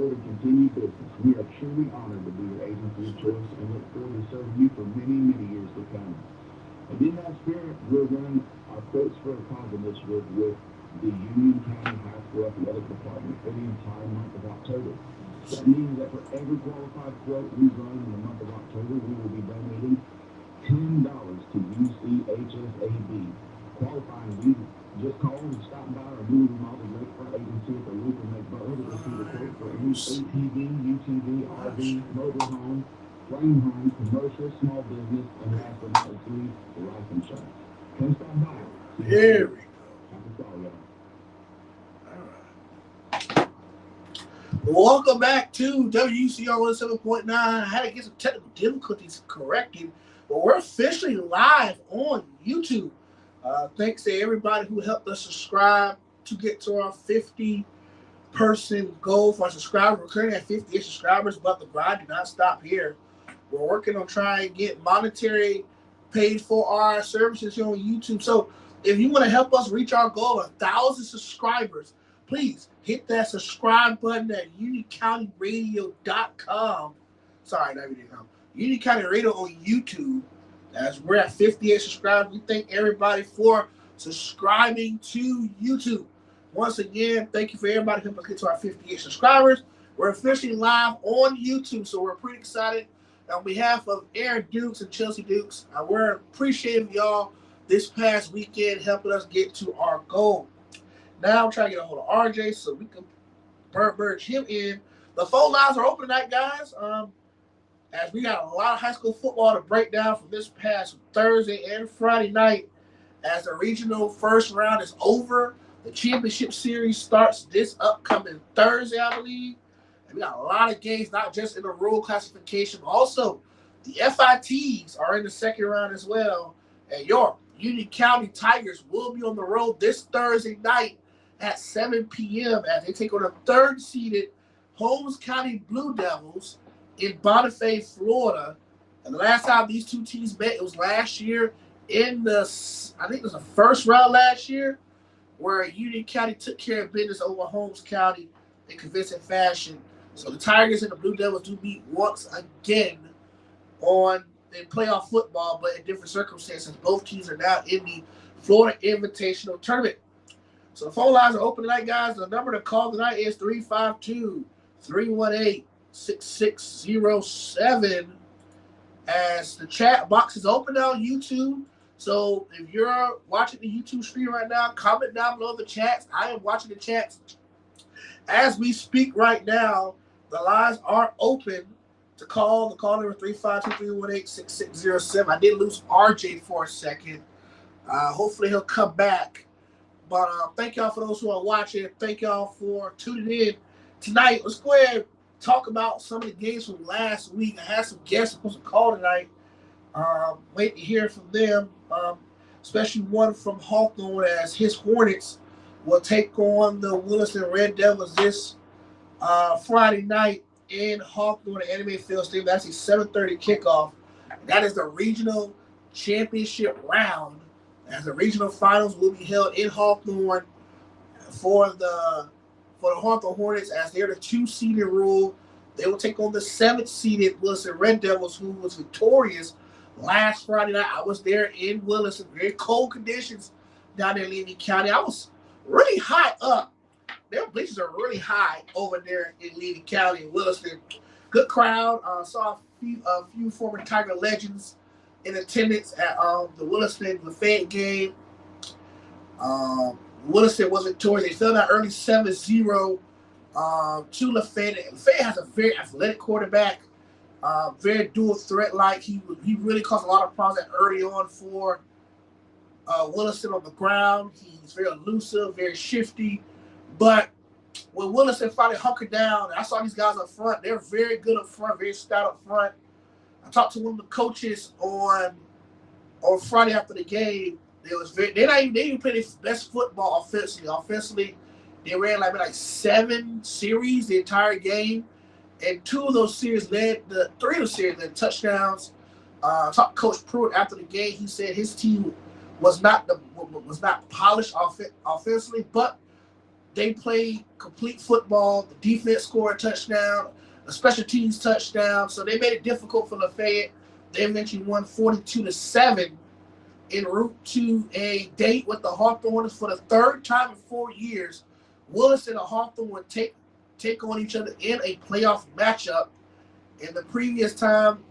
support and continued business. We are truly honored to be your agency of choice and look forward to serving you for many, many years to come. And in that spirit, we're running our Quotes for a Cause initiative with the Union County High School Athletic Department for the entire month of October. That means that for every qualified quote we run in the month of October, we will be donating $10 to UCHSAB. Qualifying, you just call and stop by our newly remodeled lakefront agency at the local McButler to receive a quote for any ATV, UTV, RV, mobile home, frame home, commercial, small business, and last but not least, the life insurance. Come stop by. There we go. Welcome back to WCR 107.9. I had to get some technical difficulties corrected, but we're officially live on YouTube. Thanks to everybody who helped us subscribe to get to our 50-person goal for our subscribers. We're currently at 58 subscribers, but the grind did not stop here. We're working on trying to get monetary paid for our services here on YouTube. So if you want to help us reach our goal of 1,000 subscribers, please hit that subscribe button at unitycountyradio.com. Sorry, not radio.com. Unity County Radio on YouTube. As we're at 58 subscribers, we thank everybody for subscribing to YouTube. Once again, thank you for everybody helping us get to our 58 subscribers. We're officially live on YouTube, so we're pretty excited. On behalf of Aaron Dukes and Chelsea Dukes, we're appreciative of y'all this past weekend helping us get to our goal. Now I'm trying to get a hold of RJ so we can merge him in. The phone lines are open tonight, guys. As we got a lot of high school football to break down from this past Thursday and Friday night. As the regional first round is over, the championship series starts this upcoming Thursday, I believe. And we got a lot of games, not just in the rural classification, but also the FITs are in the second round as well. And your Union County Tigers will be on the road this Thursday night at 7 p.m. as they take on the third-seeded Holmes County Blue Devils in Bonifay, Florida. And the last time these two teams met, it was last year in the, I think it was the first round last year, where Union County took care of business over Holmes County in convincing fashion. So the Tigers and the Blue Devils do meet once again in playoff football, but in different circumstances. Both teams are now in the Florida Invitational Tournament. So the phone lines are open tonight, guys. The number to call tonight is 352-318-6607. As the chat box is open on YouTube. So if you're watching the YouTube stream right now, comment down below the chats. I am watching the chats as we speak right now. The lines are open to call. The call number 352-318-6607. I did lose RJ for a second. Hopefully he'll come back. But thank y'all for those who are watching. Thank y'all for tuning in tonight. Let's go ahead and talk about some of the games from last week. I had some guests supposed to call tonight. Wait to hear from them, especially one from Hawthorne, as his Hornets will take on the WIlliston Red Devils this Friday night in Hawthorne at Anime Field Stadium. That's a 7:30 kickoff. That is the regional championship round, as the regional finals will be held in Hawthorne for the Hawthorne Hornets, as they're the 2-seeded rule. They will take on the 7th-seeded WIlliston Red Devils, who was victorious last Friday night. I was there in Williston, very cold conditions down there in Levy County. I was really high up. Their bleachers are really high over there in Levy County in Williston. Good crowd. Saw a few former Tiger legends in attendance at the Williston-Lafayette game. Williston was victorious. They fell down early 7-0 to Lafayette. Lafayette has a very athletic quarterback, very dual threat like. He really caused a lot of problems early on for Williston on the ground. He's very elusive, very shifty. But when Williston finally hunkered down, I saw these guys up front. They're very good up front, very stout up front. I talked to one of the coaches on Friday after the game. They didn't play their best football offensively. Offensively, they ran like 7 series the entire game, and 3 of those series led touchdowns. Talked to Coach Pruitt after the game. He said his team was not polished offensively, but They played complete football. The defense scored a touchdown, a special teams touchdown. So they made it difficult for Lafayette. They eventually won 42-7 en route to a date with the Hawthornes for the third time in 4 years. Williston and Hawthorne would take on each other in a playoff matchup. And the previous time,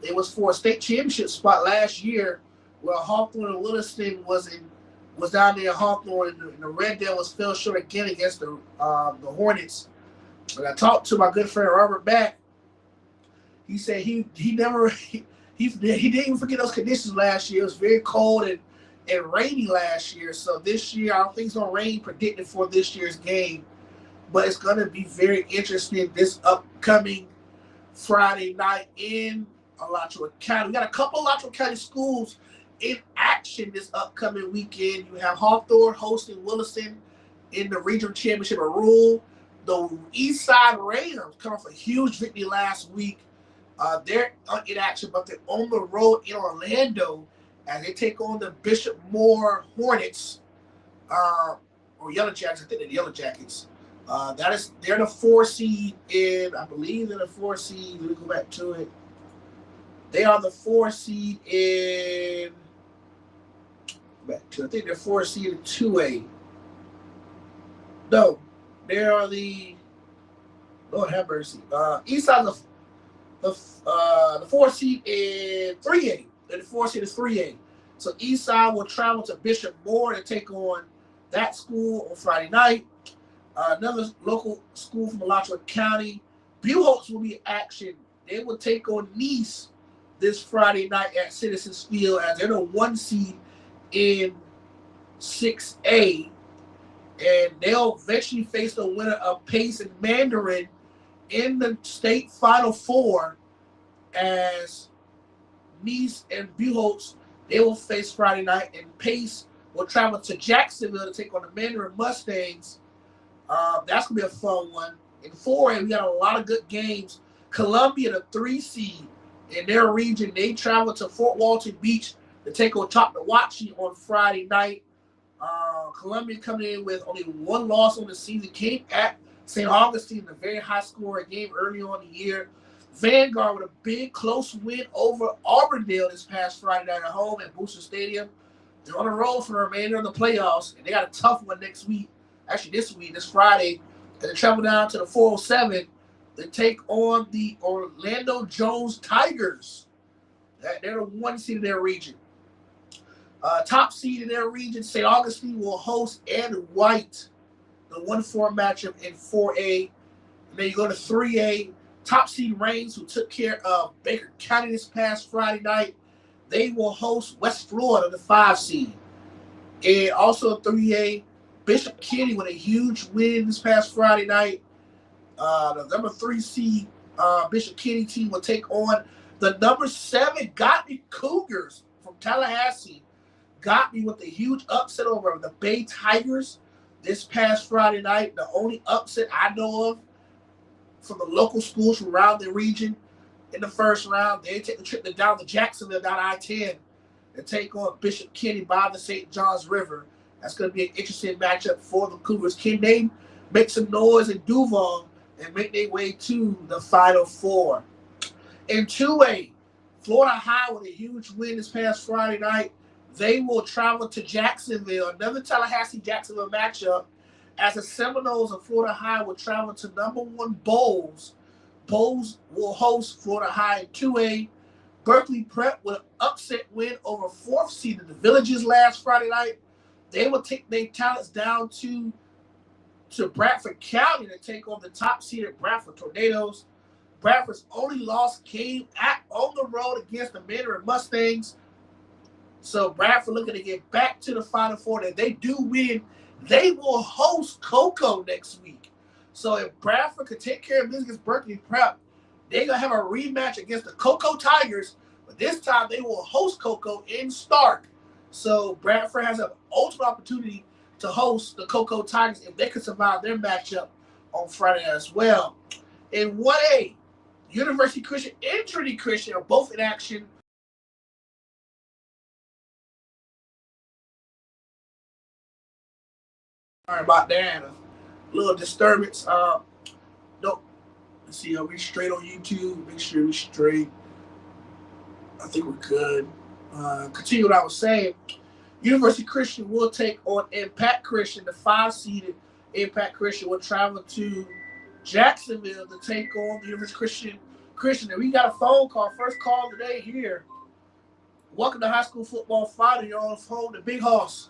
it was for a state championship spot last year, where Hawthorne and Williston was down there. Hawthorne and the Red Devils fell short again against the Hornets. And I talked to my good friend Robert Back. He said he didn't even forget those conditions last year. It was very cold and rainy last year. So this year, I don't think it's going to rain predicted for this year's game. But it's going to be very interesting this upcoming Friday night in Alachua County. We got a couple of Alachua County schools in action this upcoming weekend. You have Hawthorne hosting Williston in the regional championship of Rule. The Eastside Raiders coming off a huge victory last week. They're in action, but they're on the road in Orlando as they take on the Bishop Moore Hornets, or Yellow Jackets. I think they're the Yellow Jackets. They're the 4 seed in, I believe they're the 4 seed. Let me go back to it. They are the 4 seed in, I think they're 4 seed in 2A. No, they are the, Lord have mercy. Eastside's the 4 seed in 3A. And the 4 seed is 3A. So Eastside will travel to Bishop Moore to take on that school on Friday night. Another local school from Alachua County, Buchholz, will be in action. They will take on Nease this Friday night at Citizens Field as they're the 1 seed in 6A. And they'll eventually face the winner of Pace and Mandarin in the state Final Four, as Nease and Buchholz, they will face Friday night, and Pace will travel to Jacksonville to take on the Mandarin Mustangs. That's going to be a fun one. In 4A, we got a lot of good games. Columbia, the 3 seed in their region, they travel to Fort Walton Beach to take on Choctawhatchee on Friday night. Columbia coming in with only 1 loss on the season, came at St. Augustine, a very high-scoring game early on in the year. Vanguard with a big, close win over Auburndale this past Friday night at home at Booster Stadium. They're on the road for the remainder of the playoffs, and they got a tough one next week. Actually, this Friday, and they travel down to the 407 to take on the Orlando Jones Tigers. They're the 1 seed in their region. Top seed in their region, St. Augustine will host Ed White, the 1-4 matchup in 4A. And then you go to 3A, top seed Reigns, who took care of Baker County this past Friday night. They will host West Florida, the 5 seed. And also 3A, Bishop Kenny with a huge win this past Friday night. The number 3 seed Bishop Kenny team will take on the number 7 Godby Cougars from Tallahassee. Godby with a huge upset over the Bay Tigers this past Friday night. The only upset I know of from the local schools from around the region in the first round. They take the trip down to Jacksonville, down I-10, and take on Bishop Kenny by the St. Johns River. That's going to be an interesting matchup for the Cougars. Can they make some noise in Duval and make their way to the Final Four? In 2A, Florida High with a huge win this past Friday night. They will travel to Jacksonville, another Tallahassee-Jacksonville matchup, as the Seminoles of Florida High will travel to number 1 Bolles. Bolles will host Florida High in 2A. Berkley Prep with an upset win over 4th seed of the Villages last Friday night. They will take their talents down to Bradford County to take on the top seeded Bradford Tornadoes. Bradford's only loss came on the road against the Mandarin Mustangs. So Bradford looking to get back to the Final Four. If they do win, they will host Cocoa next week. So if Bradford could take care of business against Berkley Prep, they're going to have a rematch against the Cocoa Tigers. But this time they will host Cocoa in Stark. So Bradford has an ultimate opportunity to host the Cocoa Tigers if they could survive their matchup on Friday as well. In 1A, University Christian and Trinity Christian are both in action. Sorry about that. little disturbance. No, let's see. Are we straight on YouTube? Make sure we're straight. I think we're good. Continue what I was saying. University Christian will take on Impact Christian. The 5-seeded Impact Christian will travel to Jacksonville to take on the University Christian. And we got a phone call. First call today here. Welcome to High School Football Friday. You're on home to Buchholz.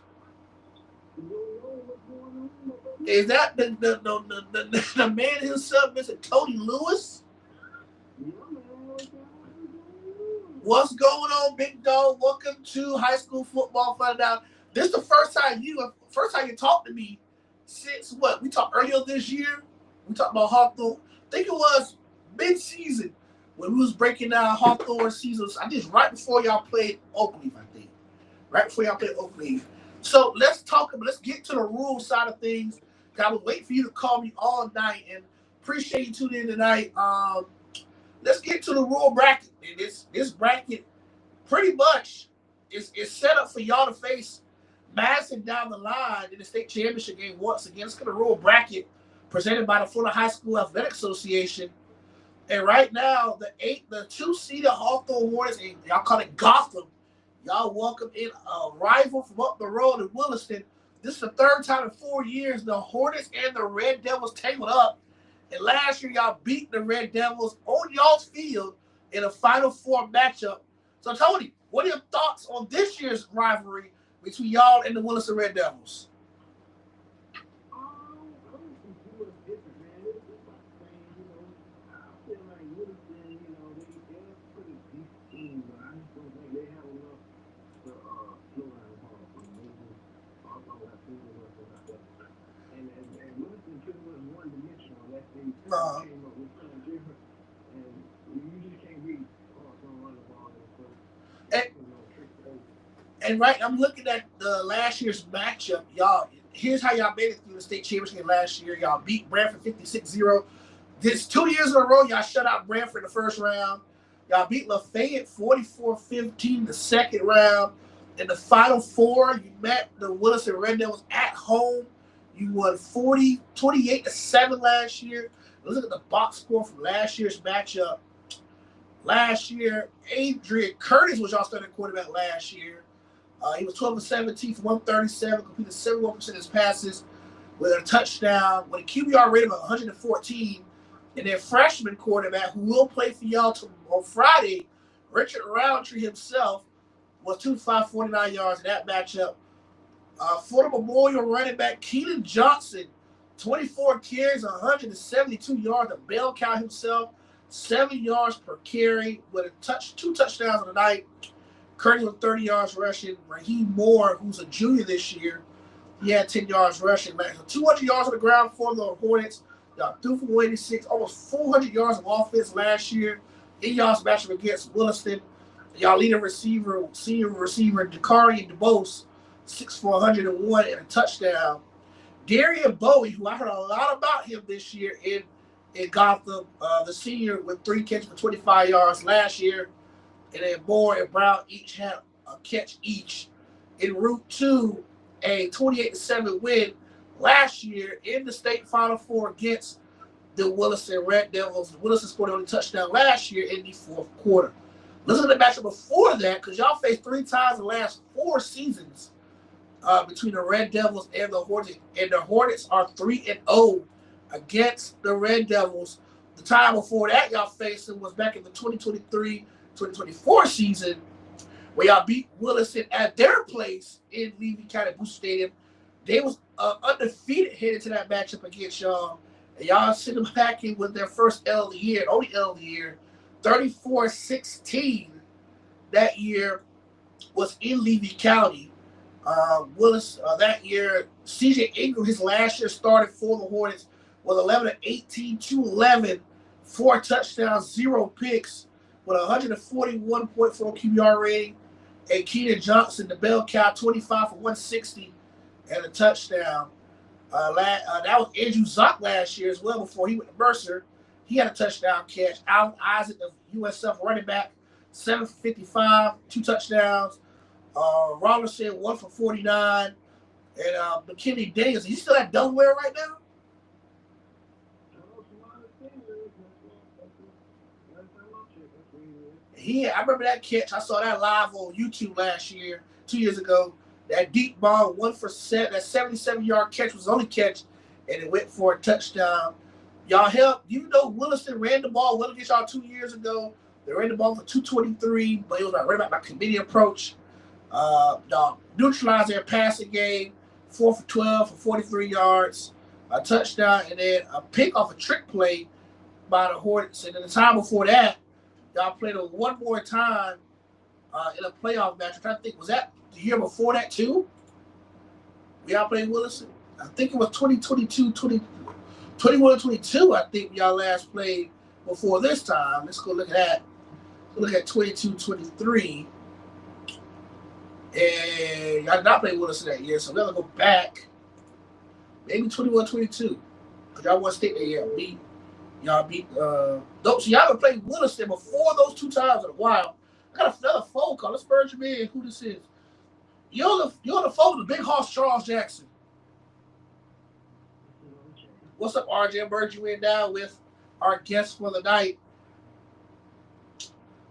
Is that the man himself, Mr. Tony Lewis? What's going on, big dog? Welcome to High School Football Friday. Now, this is the first time you talked to me since what? We talked earlier this year. We talked about Hawthorne. I think it was mid-season when we was breaking down Hawthorne seasons. I think right before y'all played Oakleaf, I think. Right before y'all played Oakleaf. So let's get to the rule side of things. I was waiting for you to call me all night, and appreciate you tuning in tonight. Let's get to the rule bracket. And this bracket pretty much is set up for y'all to face Madison down the line in the state championship game once again. It's going to rule bracket presented by the Florida High School Athletic Association. And right now, the 2-seeded Hawthorne Hornets, and y'all call it Gotham, y'all welcome in a rival from up the road in Williston. This is the third time in 4 years the Hornets and the Red Devils tangled up. And last year, y'all beat the Red Devils on y'all's field in a Final Four matchup. So, Tony, what are your thoughts on this year's rivalry between y'all and the Williston Red Devils? And right, I'm looking at the last year's matchup. Y'all, here's how y'all made it through the state championship last year. Y'all beat Bradford 56-0. This 2 years in a row, y'all shut out Bradford in the first round. Y'all beat Lafayette 44-15 the second round. In the Final Four, you met the Williston Red Devils at home. You won 28-7 last year. Look at the box score from last year's matchup. Last year, Adrian Curtis was y'all starting quarterback last year. He was 12-17 for 137, completed 71% of his passes with a touchdown, with a QBR rate of 114. And their freshman quarterback, who will play for y'all on Friday, Richard Roundtree himself, was 2-5, 49 yards in that matchup. Florida Memorial running back Keenan Johnson, 24 carries, 172 yards. A bell cow himself, 7 yards per carry with two touchdowns on the night. Curtis with 30 yards rushing. Raheem Moore, who's a junior this year, he had 10 yards rushing. So 200 yards on the ground for the Hornets. Y'all threw for 186, almost 400 yards of offense last year in y'all's matchup against Williston. Y'all leading receiver, senior receiver, Dakari DeBose, 6 for 101 and a touchdown. Darian Bowie, who I heard a lot about him this year in Gotham, the senior with 3 catches for 25 yards last year. And then Moore and Brown each had a catch each. En route to a 28-7 win last year in the state Final Four against the Williston Red Devils. Williston scored only touchdown last year in the fourth quarter. Listen to the matchup before that, because y'all faced 3 times in the last 4 seasons between the Red Devils and the Hornets. And the Hornets are 3-0 against the Red Devils. The time before that y'all faced them was back in the 2023-2024 season, where y'all beat Williston at their place in Levy County Booster Stadium. They was undefeated headed to that matchup against y'all. And y'all sent them back in with their first L of the year, only L of the year. 34-16 that year was in Levy County. Willis that year, CJ Ingram, his last year started for the Hornets, was 11-18, 211, 4 touchdowns, 0 picks, with 141.4 QBR rating. And Keenan Johnson, the bell cow, 25 for 160 and a touchdown. That was Andrew Zock last year as well before he went to Mercer. He had a touchdown catch. Allen Isaac, the USF running back, 7 for 55, 2 touchdowns. Robinson, 1 for 49. And McKinney Daniels, he's still at Delaware right now? I remember that catch. I saw that live on YouTube last year, 2 years ago. That deep ball, 1-for-7, that 77-yard catch was the only catch, and it went for a touchdown. Y'all help. You know, Williston ran the ball well against y'all 2 years ago. They ran the ball for 223, but it was right about my committee approach. Y'all neutralized their passing game, 4 for 12 for 43 yards, a touchdown, and then a pick off a trick play by the Hornets. And then the time before that, y'all played them one more time in a playoff match. I'm trying to think, was that the year before that too? Y'all played Williston? I think it was 2022, 21-22, I think y'all last played before this time. Let's go look at that. Look at 22-23. And y'all did not play Williston that year, so we're going to go back. Maybe 21-22. Because y'all won state that year. Y'all beat so y'all have played Williston before those 2 times in a while. I got another phone call. Let's merge him in. Who this is? You're on the phone with the big horse Charles Jackson. What's up, RJ? I merged you in now with our guest for the night.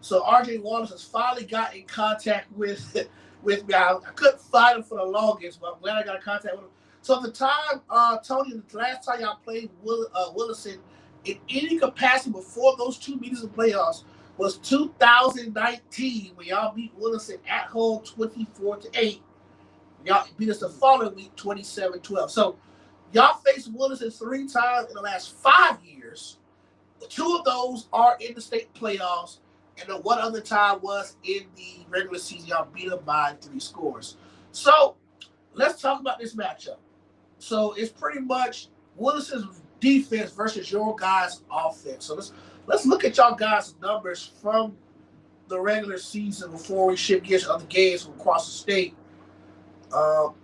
So RJ Wallace has finally got in contact with me. I couldn't find him for the longest, but I'm glad I got in contact with him. So the time, Tony, the last time y'all played Williston in any capacity before those 2 meetings of playoffs was 2019 when y'all beat Williston at home 24-8. Y'all beat us the following week 27-12. So y'all faced Williston 3 times in the last 5 years. 2 of those are in the state playoffs, and the one other time was in the regular season. Y'all beat them by 3 scores. So let's talk about this matchup. So it's pretty much Williston's defense versus your guys' offense. So let's look at y'all guys' numbers from the regular season before we shift gears to other games from across the state. 8-1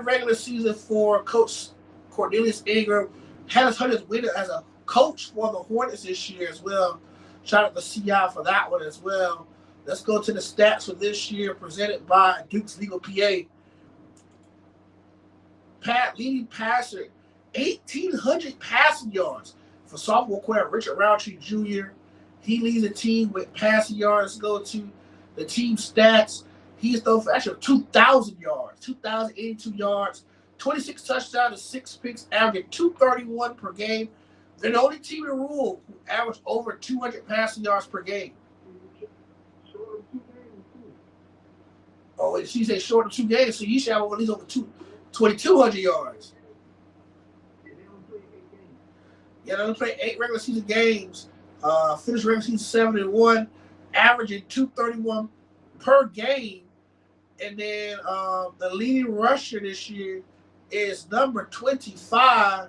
regular season for Coach Cornelius Ingram. Had his 100th win as a coach for the Hornets this year as well. Shout out to CI for that one as well. Let's go to the stats for this year presented by Duke's Legal PA. Leading passer, 1,800 passing yards for sophomore quarterback Richard Roundtree Jr. He leads the team with passing yards. Go to the team stats. He's thrown for actually 2,000 yards, 2,082 yards, 26 touchdowns and 6 picks, averaging 231 per game. They're the only team in the rule who averaged over 200 passing yards per game. Oh, she said short of 2 games, so you should have at least over 2,200 yards. Yeah, they only played 8 regular season games. Finished regular season 7-1, averaging 231 per game. And then the leading rusher this year is number 25,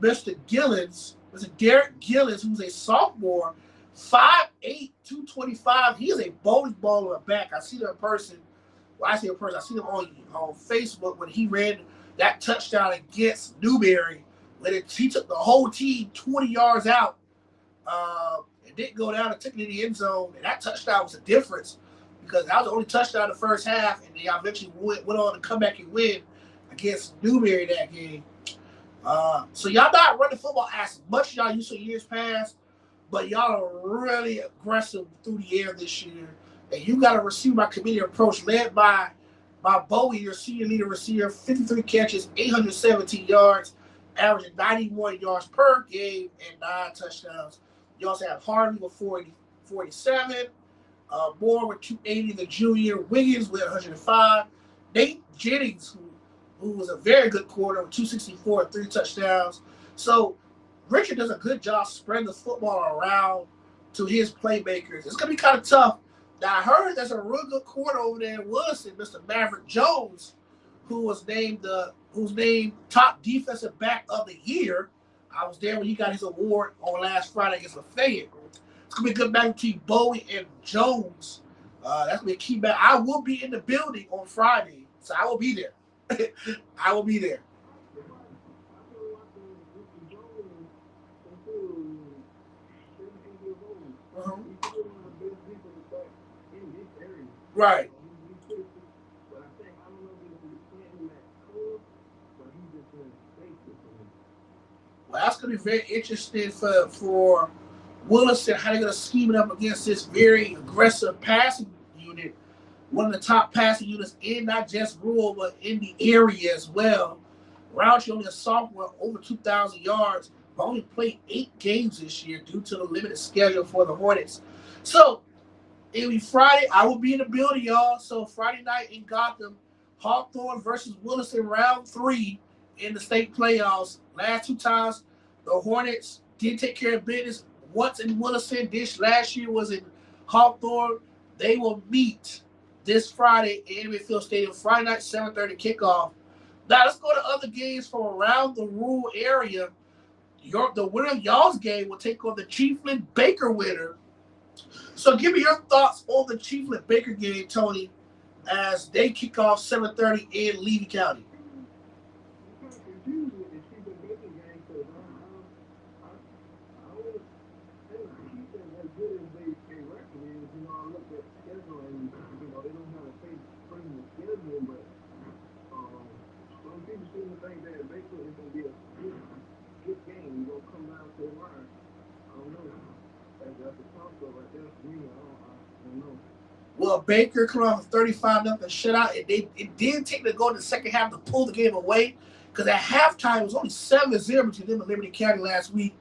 Mr. Gillens. Mr. Derek Gillens, who's a sophomore, 5'8", 225. He is a bowling ball in the back. I see him in person. Well, I see him on Facebook when he ran that touchdown against Newberry. When he took the whole team 20 yards out. It didn't go down and took it in the end zone. And that touchdown was the difference because that was the only touchdown in the first half. And y'all eventually went on to come back and win against Newberry that game. So y'all not running football as much as y'all used to years past, but y'all are really aggressive through the air this year. And you got to receive my committee approach led by Bowie, your senior leader receiver, 53 catches, 817 yards, averaging 91 yards per game and 9 touchdowns. You also have Harvey with 47, Moore with 280, the junior, Wiggins with 105, Nate Jennings, who was a very good corner with 264 and 3 touchdowns. So Richard does a good job spreading the football around to his playmakers. It's going to be kind of tough. Now, I heard there's a real good corner over there in Williston, Mr. Maverick Jones, who's named top defensive back of the year. I was there when he got his award on last Friday against Lafayette. It's going to be a good battle between Bowie and Jones. That's going to be a key battle. I will be in the building on Friday, so I will be there. I will be there. Uh-huh. Right. Well, that's going to be very interesting for Williston, how they're going to scheme it up against this very aggressive passing unit, one of the top passing units in not just rural, but in the area as well. Roundtree, only a sophomore, over 2,000 yards, but only played 8 games this year due to the limited schedule for the Hornets. So, it'll be Friday. I will be in the building, y'all. So, Friday night in Gotham, Hawthorne versus Williston, round 3 in the state playoffs. Last 2 times, the Hornets did take care of business. Once in Williston, this last year was in Hawthorne. They will meet this Friday in Inman Field Stadium, Friday night, 7:30 kickoff. Now, let's go to other games from around the rural area. The winner of y'all's game will take on the Chiefland Baker winner. So give me your thoughts on the Chiefland Baker game, Tony, as they kick off 7:30 in Levy County. Well, Baker come off a 35-0 shutout. It did take the goal in the second half to pull the game away because at halftime it was only 7-0 between them and Liberty County last week.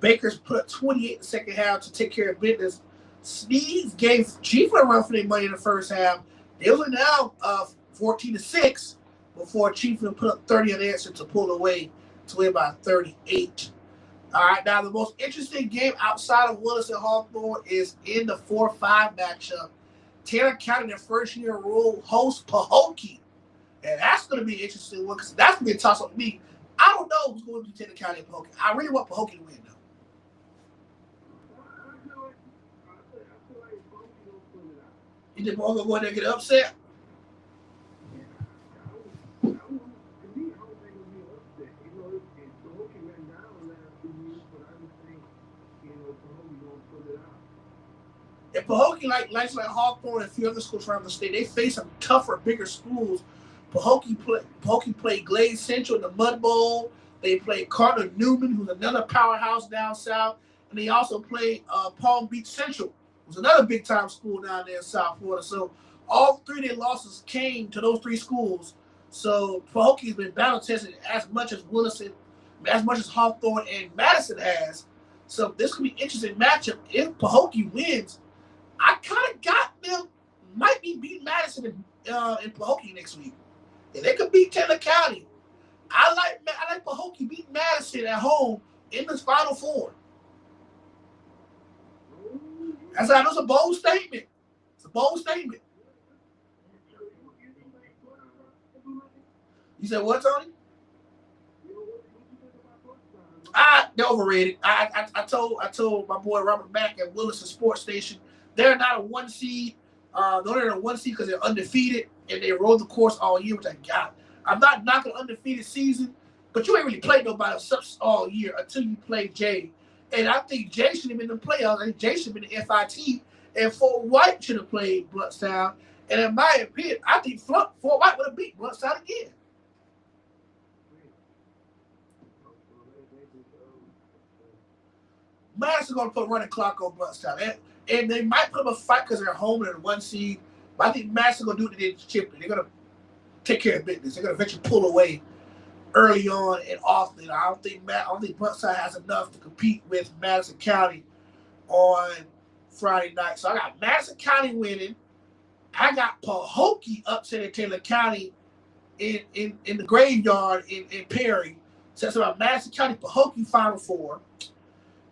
Baker's put up 28 in the second half to take care of business. Nease gave Chiefland a run for their money in the first half. They were now 14-6 before Chiefland put up 30 unanswered to pull away to win by 38. All right, now the most interesting game outside of Williston Hawthorne is in the 4-5 matchup. Taylor County, their first year rule, hosts Pahokee. And that's going to be an interesting one because that's going to be a toss-up to me. I don't know who's going to be Taylor County and Pahokee. I really want Pahokee to win, though. You think Pahokee going to get upset? If Pahokee, like Hawthorne and a few other schools around the state, they face some tougher, bigger schools. Pahokee played Glade Central in the Mud Bowl. They played Carter Newman, who's another powerhouse down south. And they also played Palm Beach Central, who's another big-time school down there in South Florida. So all 3 of their losses came to those 3 schools. So Pahokee's been battle-tested as much as Williston, as much as Hawthorne and Madison has. So this could be an interesting matchup. If Pahokee wins, I kind of got them might be beating Madison in Pahokee next week. And they could beat Taylor County. I like Pahokee beating Madison at home in this Final Four. That's a bold statement. It's a bold statement. You said what, Tony? They're overrated. I told my boy Robert Mack at Williston Sports Station, they're not a 1 seed. They're a 1 seed because they're undefeated and they rode the course all year, which I got. I'm not knocking an undefeated season, but you ain't really played nobody all year until you play Jay. And I think Jay should have been in the playoffs. I think Jay should have been in the FIT, and Fort White should have played Blountstown. And in my opinion, I think Fort White would have beat Blountstown again. Madison going to put a running clock on Blountstown. And they might put up a fight because they're home and 1 seed. But I think Madison going to do what they did to Chiefland. They're going to take care of business. They're going to eventually pull away early on and often. I don't think Blountstown has enough to compete with Madison County on Friday night. So I got Madison County winning. I got Pahokee upsetting Taylor County in the graveyard in Perry. So that's about Madison County, Pahokee Final Four.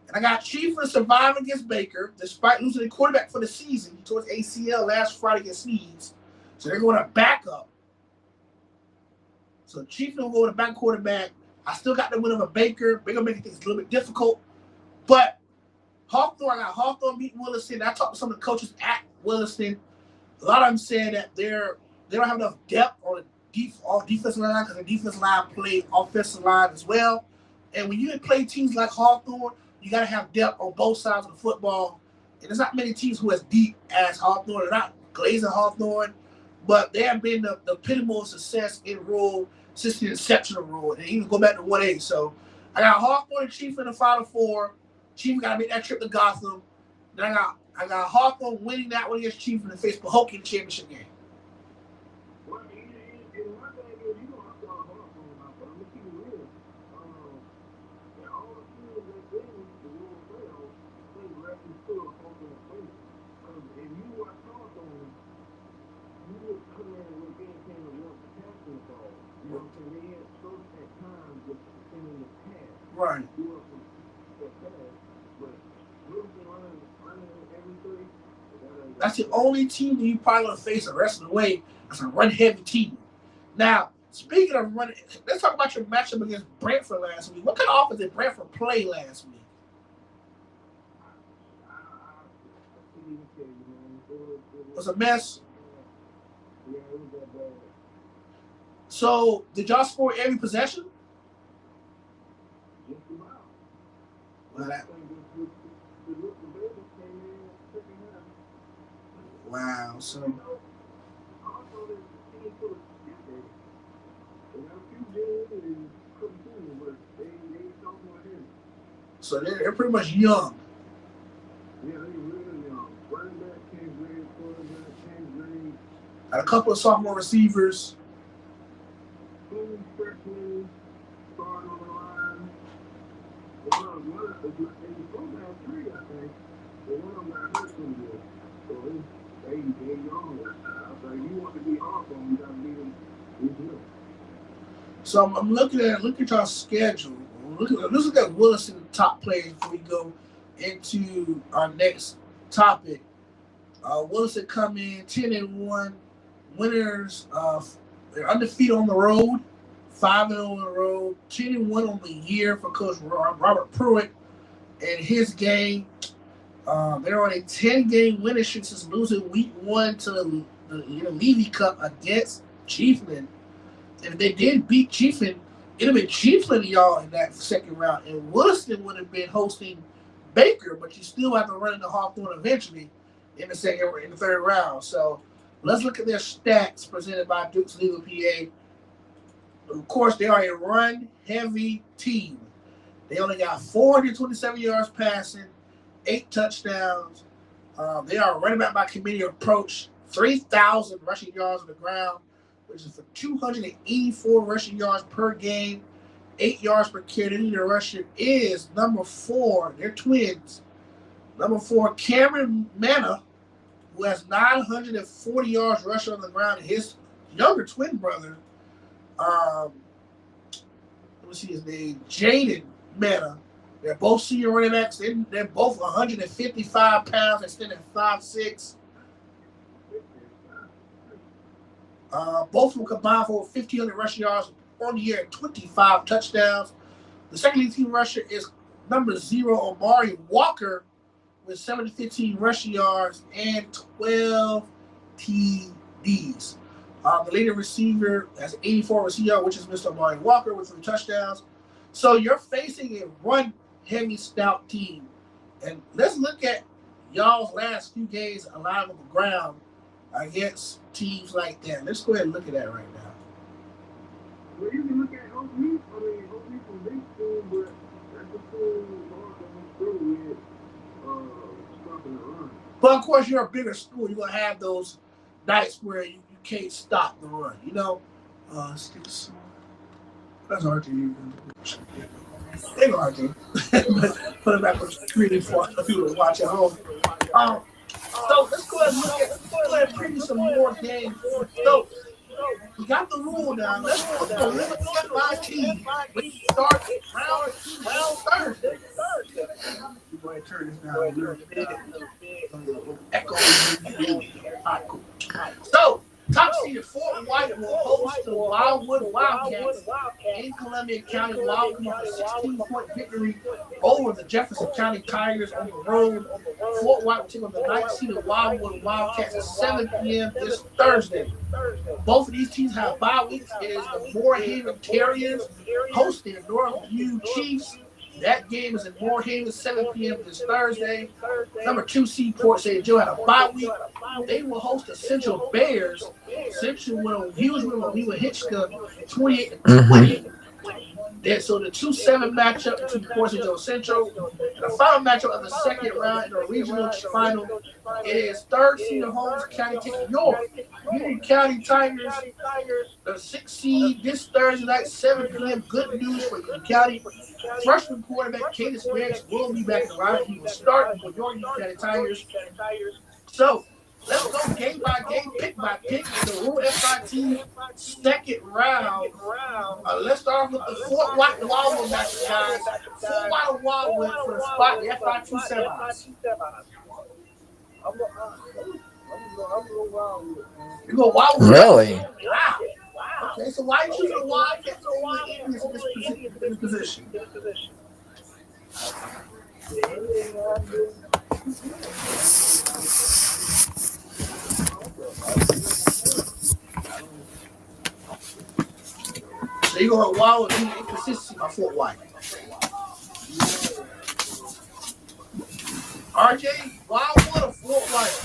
And I got Chiefland surviving against Baker, despite losing the quarterback for the season towards ACL last Friday against Nease. So they're going to back up. So Chiefland will go with a back quarterback. I still got the win over Baker. Baker making things a little bit difficult. But Hawthorne, I got Hawthorne beating Williston. I talked to some of the coaches at Williston. A lot of them said that they don't have enough depth on the defensive line because the defensive line played offensive line as well. And when you play teams like Hawthorne, you got to have depth on both sides of the football. And there's not many teams who are as deep as Hawthorne. They're not glazing Hawthorne, but they have been the epitome of success in rural since the inception of rural. And even go back to 1A. So I got Hawthorne and Chiefland in the Final Four. Chiefland got to make that trip to Gotham. Then I got Hawthorne winning that one against Chiefland and face Pahokee in the championship game. Well, and one thing is, you know, I saw Hawthorne out there. Let's keep it real. And all the teams that did the World Playoffs played directly to Hawthorne players. If you watch Hawthorne, you would come in with game plan and want to pass the ball. You know what I'm saying? They had first at times with sending the pass. Right. That's the only team that you probably going to face the rest of the way. That's a run-heavy team. Now, speaking of running, let's talk about your matchup against Bradford last week. What kind of offense did Bradford play last week? It was a mess. Yeah, it was that bad. So, did y'all score every possession? Just about. Well, wow. So, so they're pretty much young. Yeah, they're really young. Running back came green, quarterback came green. Got a couple of sophomore receivers. Two freshmen starting on the line. One of them got three, I think. But one of them got hurt from this. So they young. So if you want to be awesome, you got to be them. So I'm looking at y'all schedule. Let's look at Williston top players before we go into our next topic. Williston come in 10-1, winners. They're undefeated on the road, 5-0 on the road, 10-1 on the year for Coach Robert Pruitt and his game. They're on a 10-game winning streak since losing week 1 to the Levy Cup against Chiefland. And if they did beat Chiefland, it would have been Chiefland y'all in that second round. And Williston would have been hosting Baker, but you still have to run into Hawthorne eventually in the third round. So let's look at their stats presented by Duke's Legal PA. Of course, they are a run-heavy team. They only got 427 yards passing, 8 touchdowns. They are running back by committee approach, 3,000 rushing yards on the ground, which is for 284 rushing yards per game, 8 yards per carry. The leading rusher is number 4. They're twins. Number 4, Cameron Manna, who has 940 yards rushing on the ground. His younger twin brother, let me see his name, Jaden Manna. They're both senior running backs. They're both 155 pounds. They stand at 5'6". Both of them combined for 1,500 rushing yards on the year and 25 touchdowns. The second leading team rusher is number 0, Omari Walker, with 715 rushing yards and 12 TDs. The leading receiver has 84 receiving yards, which is Mr. Omari Walker with 3 touchdowns. So you're facing a run-heavy stout team. And let's look at y'all's last few games alive on the ground against teams like that. Let's go ahead and look at that right now. Well, you can look at OP. I mean, OP from big school, but that's the school hard to go with stopping the run. But of course, you're a bigger school. You're gonna have those nights where you can't stop the run. You know, that's hard to use. They go hard to put it back on the screen for people to watch at home. So let's go ahead and preview some more games. So we got the rule now. Let's put the limit by team. We start round Thursday. You go ahead and turn this down a little bit. Echo. So top seed Fort White will host the Wildwood Wildcats in Columbia County. Wildwood with a 16-point victory over the Jefferson County Tigers on the road. Fort White will take on the 9th seed Wildwood Wildcats at 7 p.m. this Thursday. Both of these teams have bye weeks. It is the Moorhaven Terriers hosting the Northview Chiefs. That game is in Moorhaven, 7 p.m. this Thursday. Number 2 seed Port St. Joe had a bye week. They will host the Central Bears. Central will huge win over Hitchcock 28-20. So the 2-7 matchup between Port St. Joe Central, and the final matchup of the second round in the regional final, it is third seed Holmes County taking your Union County Tigers, the 6 seed this Thursday night, 7 p.m. Good news for Union County. Freshman quarterback Cadence Merrick will be back in the lineup. He will start for your Union County Tigers. So let's go game by game, pick by pick in the Rule FIT second round. Let's start off with the Fort White Wildwood matchup, guys. Fort White and Wildwood for the spot in the FIT semis. You go Wildwood? Really? Wow. Okay, so why are you choosing a Wildcat in this position? So you go Wildwood due to inconsistency by Fort White. RJ, Wildwood or Fort White?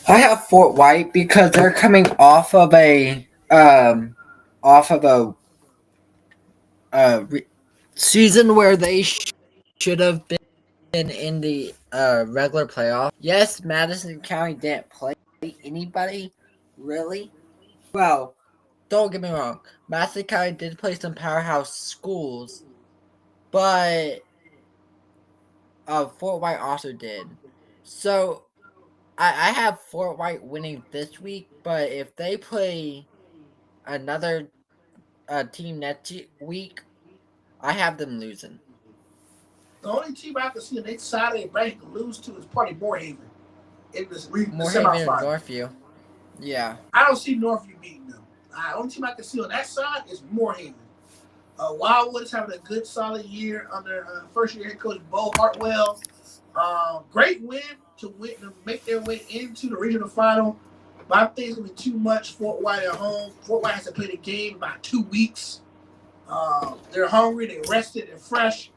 I have Fort White because they're coming off of a season where they should have been in the regular playoff. Yes, Madison County didn't play anybody really. Well, don't get me wrong. Madison County did play some powerhouse schools, but Fort White also did. So I have Fort White winning this week, but if they play another team next week, I have them losing. The only team I can see next Saturday and Brandon can lose to is probably Moorhaven in this Moorhaven and Northview. Yeah. I don't see Northview beating them. The only team I can see on that side is Moorhaven. Wildwood is having a good, solid year under first-year head coach Bo Hartwell. Great win to make their way into the regional final. But I think it's going to be too much Fort White at home. Fort White has to play the game in about 2 weeks. They're hungry, they're rested, they're fresh.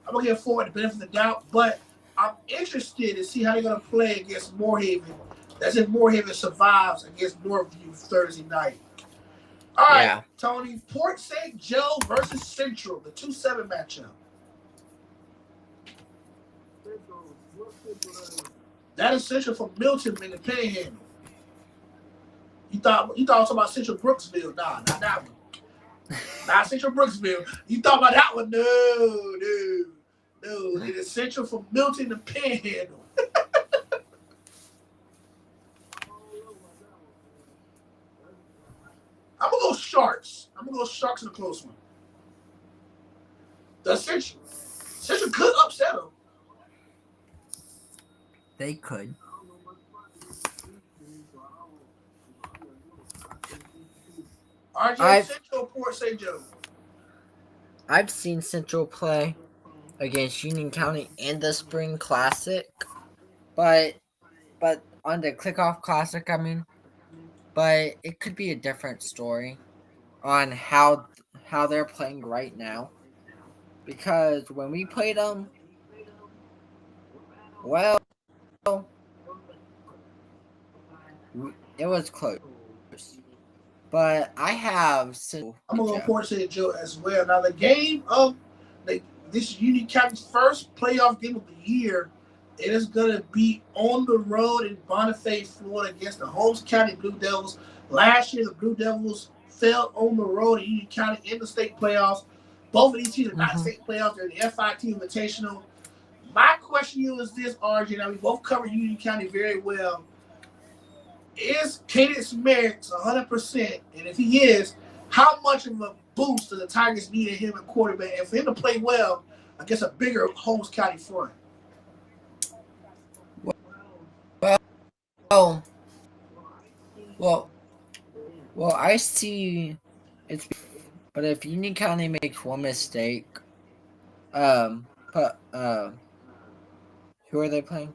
I'm going to give Fort White the benefit of the doubt, but I'm interested to see how they're going to play against Moorhaven. That's if Moorhaven survives against Northview Thursday night. All right, yeah. Tony, Port St. Joe versus Central, the 2-7 matchup. That is Central from Milton in the Panhandle. You thought I was talking about Central Brooksville? Nah, not that one. Not Central Brooksville. You thought about that one? No. It is Central from Milton to Panhandle. I'm going to go Sharks. I'm going to go Sharks in a close one. The Central could upset them. They could. RJ, Central, Port St. Joe. I've seen Central play against Union County in the Spring Classic, but on the Kickoff Classic, I mean, but it could be a different story on how they're playing right now, because when we played them, well, it was close. But I have. I'm going to go Port St. Joe as well. Now, the game of this Union County's first playoff game of the year, it is going to be on the road in Boniface, Florida, against the Holmes County Blue Devils. Last year, the Blue Devils fell on the road in Union County in the state playoffs. Both of these teams are not state playoffs. They're in the FIT Invitational. My question to you is this, RJ. Now, we both covered Union County very well. Is Cadence Merrick 100%? And if he is, how much of a boost do the Tigers need in him at quarterback? And for him to play well against a bigger Holmes County front? Well, I see it's, but if Union County makes one mistake, who are they playing?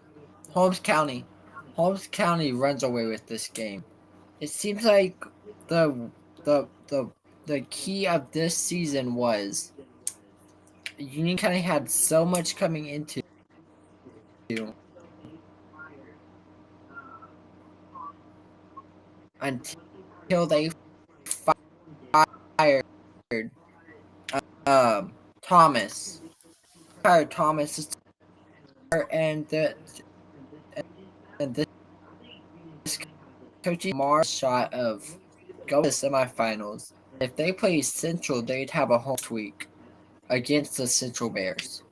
Holmes County. Holmes County runs away with this game. It seems like the key of this season was Union County had so much coming into until they fired Thomas. Thomas is and this coaching Mars shot of going to the semifinals. If they play Central, they'd have a home week against the Central Bears.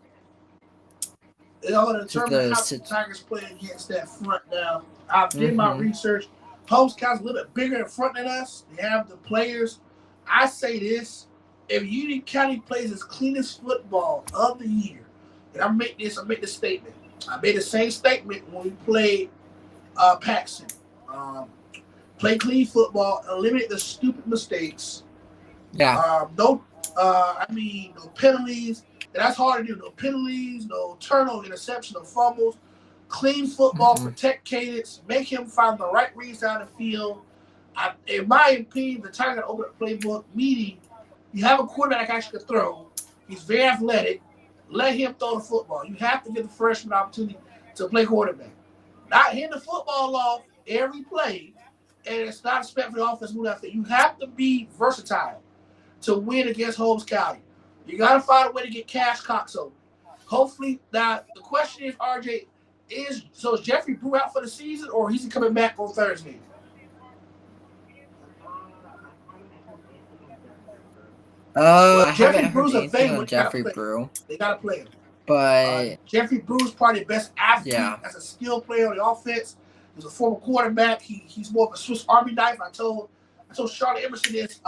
It all determines how the Tigers play against that front now. I did my research. Holmes County's a little bit bigger in front than us. They have the players. I say this: if Union County plays its cleanest football of the year, and I make this statement. I made the same statement when we played Paxton. Play clean football, eliminate the stupid mistakes. Yeah. No penalties. And that's hard to do. No penalties, no turnover, interception, no fumbles. Clean football, protect Cadence, make him find the right reads down the field. In my opinion, the Tigers got to open up the playbook, meaning you have a quarterback that actually can throw. He's very athletic. Let him throw the football. You have to give the freshman opportunity to play quarterback. Not hitting the football off every play, and it's not expected for the offense to move after. You have to be versatile to win against Holmes County. You got to find a way to get Cash Cox open. Hopefully, now the question is, RJ, is Jeffrey Brew out for the season, or is he coming back on Thursday? Jeffrey Brew's available. Jeffrey Brew. They got to play him. But Jeffrey Brew's probably the best athlete as a skill player on the offense. He's a former quarterback. He's more of a Swiss Army knife. I told Charlotte Emerson this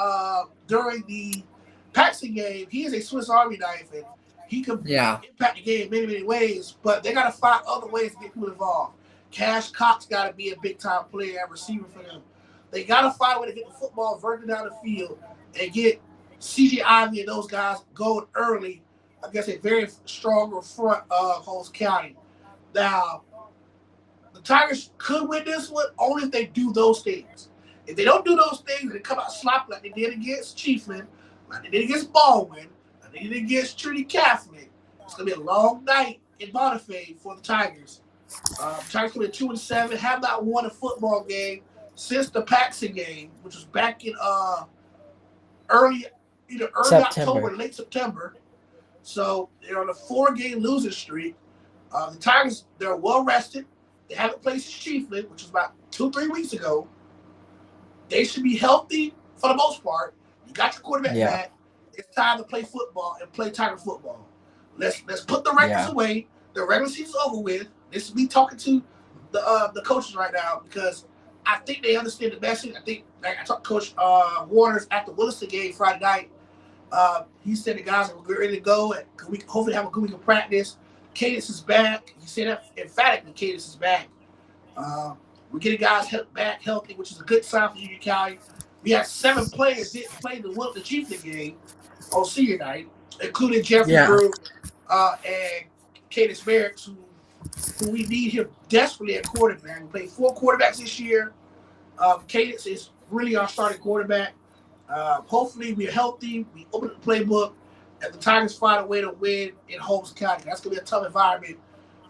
during the Paxton game. He is a Swiss Army knife, and he can impact the game in many, many ways. But they got to find other ways to get people involved. Cash Cox got to be a big-time player and receiver for them. They got to find a way to get the football verted down the field and get C.J. Ivy and those guys going early against a very stronger front of Holmes County. Now, the Tigers could win this one only if they do those things. If they don't do those things and they come out sloppy like they did against Chiefland, like they did against Baldwin, like they did against Trinity Catholic, it's going to be a long night in Bonifay for the Tigers. Tigers come in 2-7, have not won a football game since the Paxton game, which was back in early October, late September. So they're on a 4-game losing streak. The Tigers, they're well rested. They haven't played Chiefland, which was about 2-3 weeks ago. They should be healthy for the most part. You got your quarterback back. It's time to play football and play Tiger football. Let's put the records away. The regular season's over with. This is me talking to the coaches right now because I think they understand the message. I think I talked to Coach Waters at the WIlliston game Friday night. He said the guys are ready to go and we hopefully have a good week of practice. Cadence is back. He said that emphatically. Cadence is back. We're getting guys back healthy, which is a good sign for Union County. We had 7 players that played the Chiefland game on senior night, including Jeffrey Brew and Cadence Merrick, who we need here desperately at quarterback. We played 4 quarterbacks this year. Cadence is really our starting quarterback. Hopefully we're healthy. We open the playbook, and the Tigers find a way to win in Holmes County. That's going to be a tough environment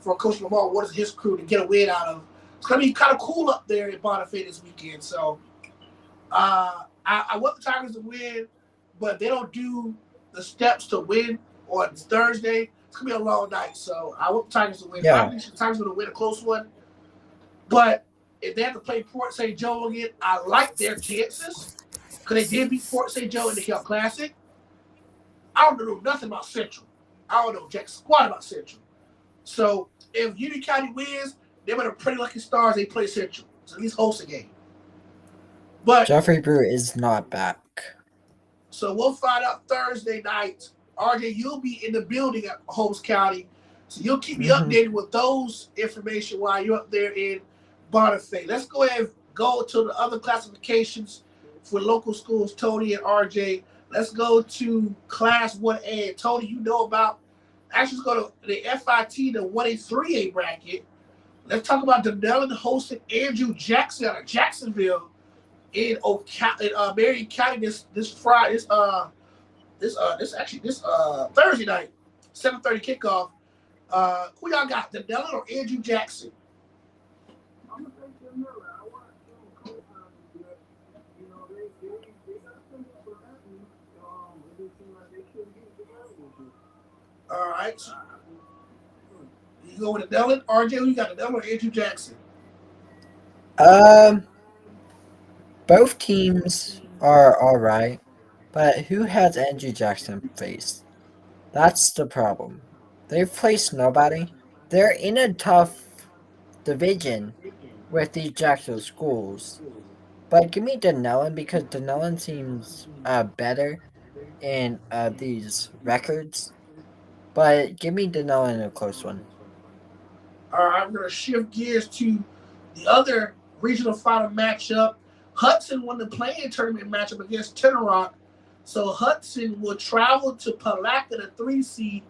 for Coach Lamar Waters and his crew to get a win out of. It's going to be kind of cool up there in Bonifay this weekend. So I want the Tigers to win, but they don't do the steps to win on Thursday. It's going to be a long night. So I want the Tigers to win. I think the Tigers are going to win a close one. But if they have to play Port St. Joe again, I like their chances because they did beat Port St. Joe in the Hill Classic. I don't know nothing about Central. I don't know jack squat about Central. So if Union County wins, they're going to pretty lucky stars they play Central. So at least host a game. But Jeffrey Brew is not back. So we'll find out Thursday night. RJ, you'll be in the building at Holmes County. So you'll keep me updated with those information while you're up there in Bonifay. Let's go ahead and go to the other classifications for local schools, Tony and RJ. Let's go to Class 1A. Tony, you know about, actually let's go to the FIT, the 1A, 3A bracket. Let's talk about Dunnellon hosting Andrew Jackson out of Jacksonville in Marion County this Friday, this Thursday night, 7:30 kickoff. Who y'all got, Dunnellon or Andrew Jackson? I'm gonna take Dunnellon. I want to co-sign that. You know, they got something for that. It seems like they shouldn't get the All right. So you go with the Dunnellon, RJ. Who you got, the Dunnellon or Andrew Jackson? Both teams are all right, but who has Andrew Jackson faced? That's the problem. They've placed nobody. They're in a tough division with these Jacksonville schools. But give me Dunnellon because Dunnellon seems better in these records. But give me Dunnellon in a close one. All right, I'm going to shift gears to the other regional final matchup. Hudson won the playing tournament matchup against Trinity. So Hudson will travel to Palatka, the 3 seed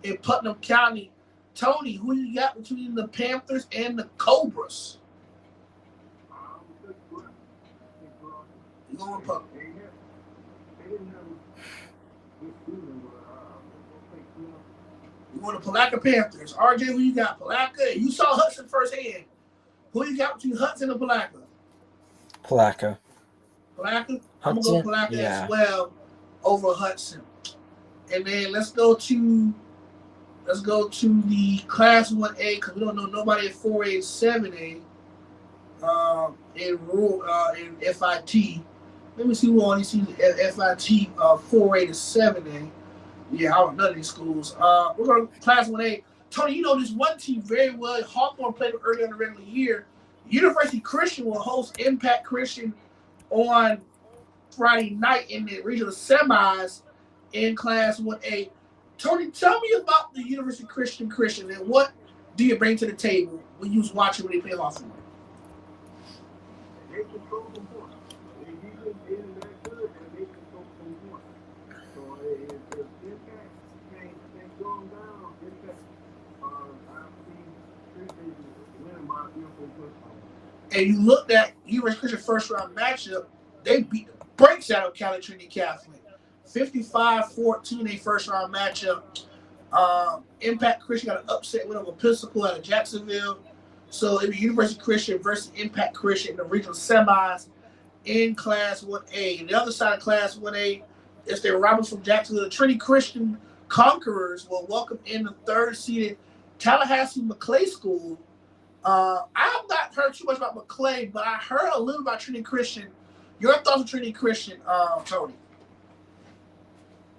in Putnam County. Tony, who you got between the Panthers and the Cobras? You going to Putnam? You going to Palatka Panthers. RJ, who you got? Palatka? You saw Hudson firsthand. Who you got between Hudson and Palatka? Palatka. Palatka? I'm going to go Palatka as well over Hudson. And then let's go to the Class 1A because we don't know nobody at 4A and 7A in FIT. Let me see who on these teams at FIT 4A to 7A. Yeah, I don't know none of these schools. We're going to Class 1A. Tony, you know this one team very well. Hawthorne played early in the regular year. University Christian will host Impact Christian on Friday night in the regional semis in Class 1A. Tony, tell me about the University Christian and what do you bring to the table when you was watching when they play Hawthorne? They control some points. They usually isn't that good, and they control some points. So if Impact can't go down, Impact, I've seen Christian winning by a beautiful touchdown. And you looked at University Christian first round matchup, they beat the brakes out of Ocala Trinity Catholic. 55-14, a first round matchup. Impact Christian got an upset win over Episcopal out of Jacksonville. So it'll be University Christian versus Impact Christian in the regional semis in Class 1A. And the other side of Class 1A is the Roberts from Jacksonville. The Trinity Christian Conquerors will welcome in the 3rd seeded Tallahassee McClay School. I have not heard too much about McClay, but I heard a little about Trinity Christian. Your thoughts on Trinity Christian, Tony?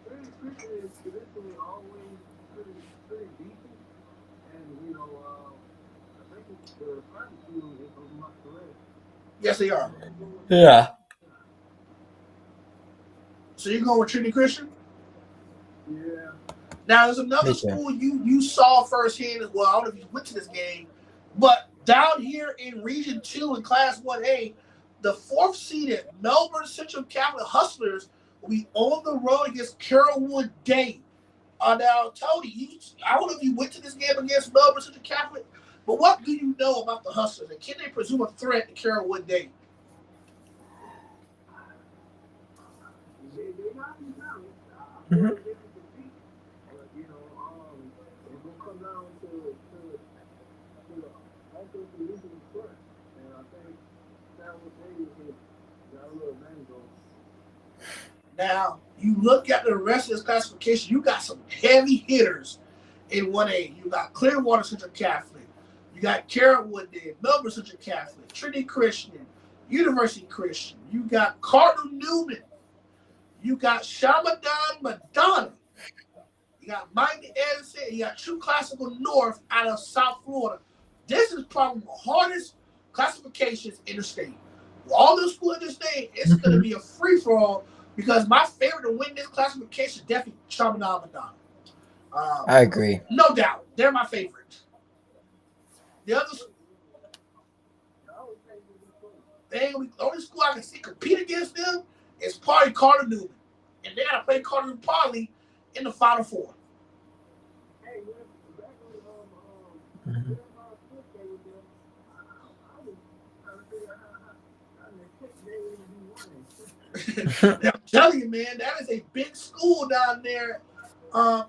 Trinity Christian is traditionally always pretty decent, and I think it's the private school, if I'm not correct. Yes, they are. Yeah. So you're going with Trinity Christian? Yeah. Now, there's another school you saw firsthand as well. I don't know if you went to this game, but down here in Region 2 in Class 1A, the 4th seeded Melbourne Central Catholic Hustlers will be on the road against Carrollwood Day. Now, Tony, I don't know if you went to this game against Melbourne Central Catholic, but what do you know about the Hustlers? And can they presume a threat to Carrollwood Day? They got these out. Mm-hmm. But, it will come down to the offensive position front. And I think that was got a little advantage on. Now, you look at the rest of this classification, you got some heavy hitters in 1A. You got Clearwater Central Catholic. You got Carrollwood Day, Melbourne Central Catholic, Trinity Christian, University Christian. You got Cardinal Newman. You got Shamadan Madonna. You got Miami Edison. You got True Classical North out of South Florida. This is probably the hardest classifications in the state. All those schools in the state, it's going to be a free-for-all because my favorite to win this classification is definitely Shamadan Madonna. I agree. No doubt. They're my favorite. The other the only school I can see compete against them is probably Cardinal Newman. And they got to play Cardinal probably in the Final Four. Mm-hmm. I'm telling you, man, that is a big school down there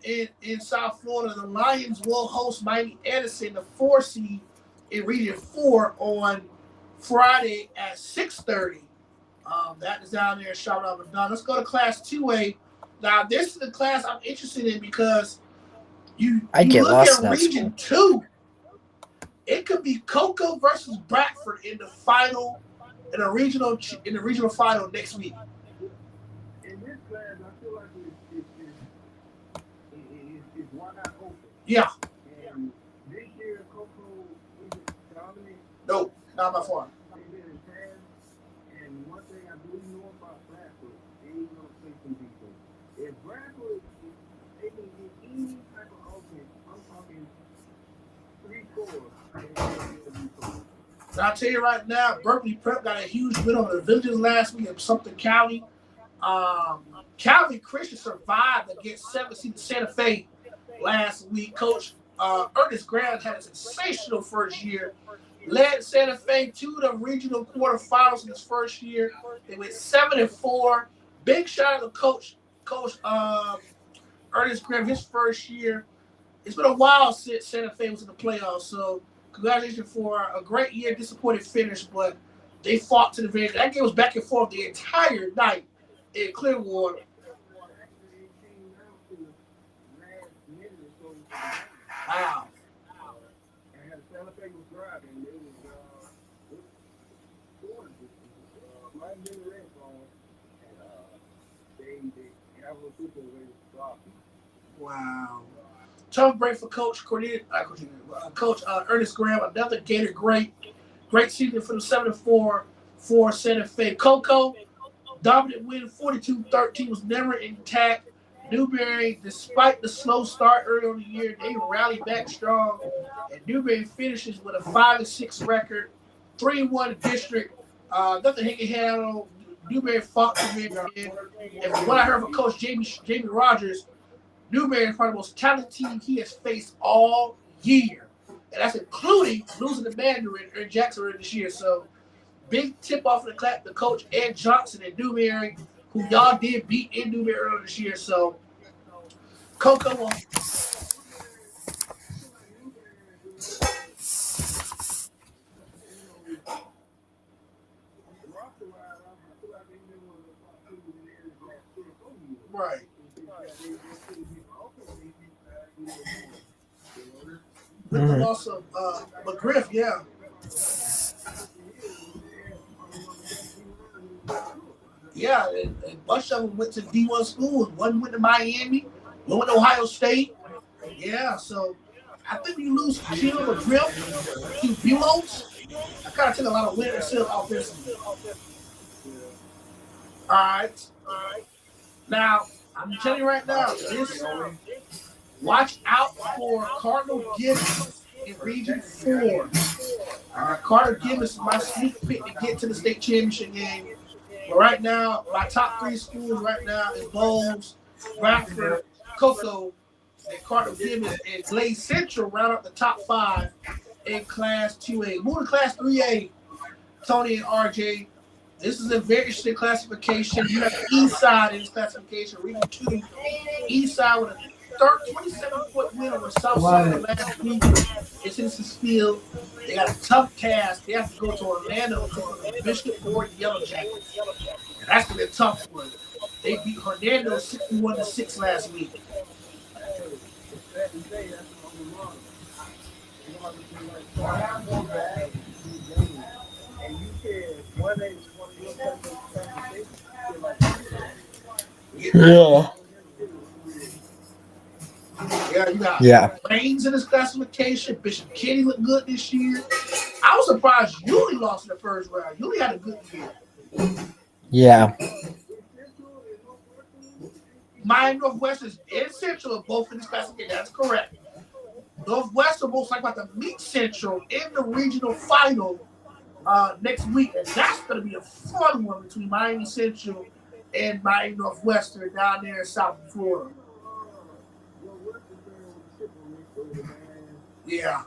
in South Florida. The Lions will host Miami Edison, the 4 seed in Region 4 on Friday at 6:30. That is down there in Charlotte. Let's go to Class 2A. Now, this is the class I'm interested in because You get look lost at in that Region 2. It could be Cocoa versus Bradford in the final, in the regional final next week. In this class, I feel like it's wide open. Yeah. And this year, Cocoa isn't dominant. No, not by far. They've been in past. And one thing I do know about Bradford, they ain't gonna play some defense. If Bradford, they can get any type of offense, I'm talking 3 scores. I'll tell you right now, Berkley Prep got a huge win over the Villages last week in Sumter County. Calvin Christian survived against 7th seed Santa Fe last week. Coach Ernest Graham had a sensational first year. Led Santa Fe to the regional quarterfinals in his first year. They went 7-4. Big shout out to Coach Ernest Graham, his first year. It's been a while since Santa Fe was in the playoffs, so congratulations for a great year. Disappointed finish, but they fought to the very end. That game was back and forth the entire night in Clearwater. Wow. And Santa Fe was driving. It was right in the red zone, and they have a super way to stop. Wow. Tough break for Coach Ernest Graham. Another Gator great season for the 7-4 for Santa Fe. Cocoa, dominant win, 42-13, was never intact. Newberry, despite the slow start early in the year, they rallied back strong. And Newberry finishes with a 5-6 record, 3-1 district. Nothing he can handle. Newberry fought to win. And from what I heard from Coach Jamie Rogers, Newberry is probably the most talented team he has faced all year. And that's including losing the Mandarin in Jacksonville this year. So, big tip off of the clap to Coach Ed Johnson and Newberry, who y'all did beat in Newberry earlier this year. So, Coco won. Right. With the loss of McGriff, yeah. Yeah, and a bunch of them went to D1 schools. One went to Miami, one went to Ohio State. Yeah, so I think when you lose Kill McGriff to Buchholz, I kind of take a lot of wind and still offensively. All right. Now, I'm telling you right now, watch out for Cardinal Gibbons in Region 4. Carter Gibbons is my sneak pick to get to the state championship game. But right now, my top 3 schools right now is Bolles, Bradford, Cocoa, and Cardinal Gibbons, and Glade Central round up the top 5 in Class 2A. Moving to Class 3A, Tony and RJ. This is a very interesting classification. You have Eastside in this classification, Region 2. Eastside with a 27-foot win over Southside last week. It's in this field. They got a tough cast. They have to go to Orlando to the Bishop or the Yellow Jackets. And that's going to be a tough one. They beat Hernando 61-6 last week. Yeah. Yeah, you got Lanes in this classification. Bishop Kenny looked good this year. I was surprised Yulee lost in the first round. Yulee had a good year. Yeah. Miami Northwestern and Central are both in this classification. That's correct. Northwestern most likely about to meet Central in the regional final next week. And that's going to be a fun one between Miami Central and Miami Northwestern down there in South Florida. Yeah.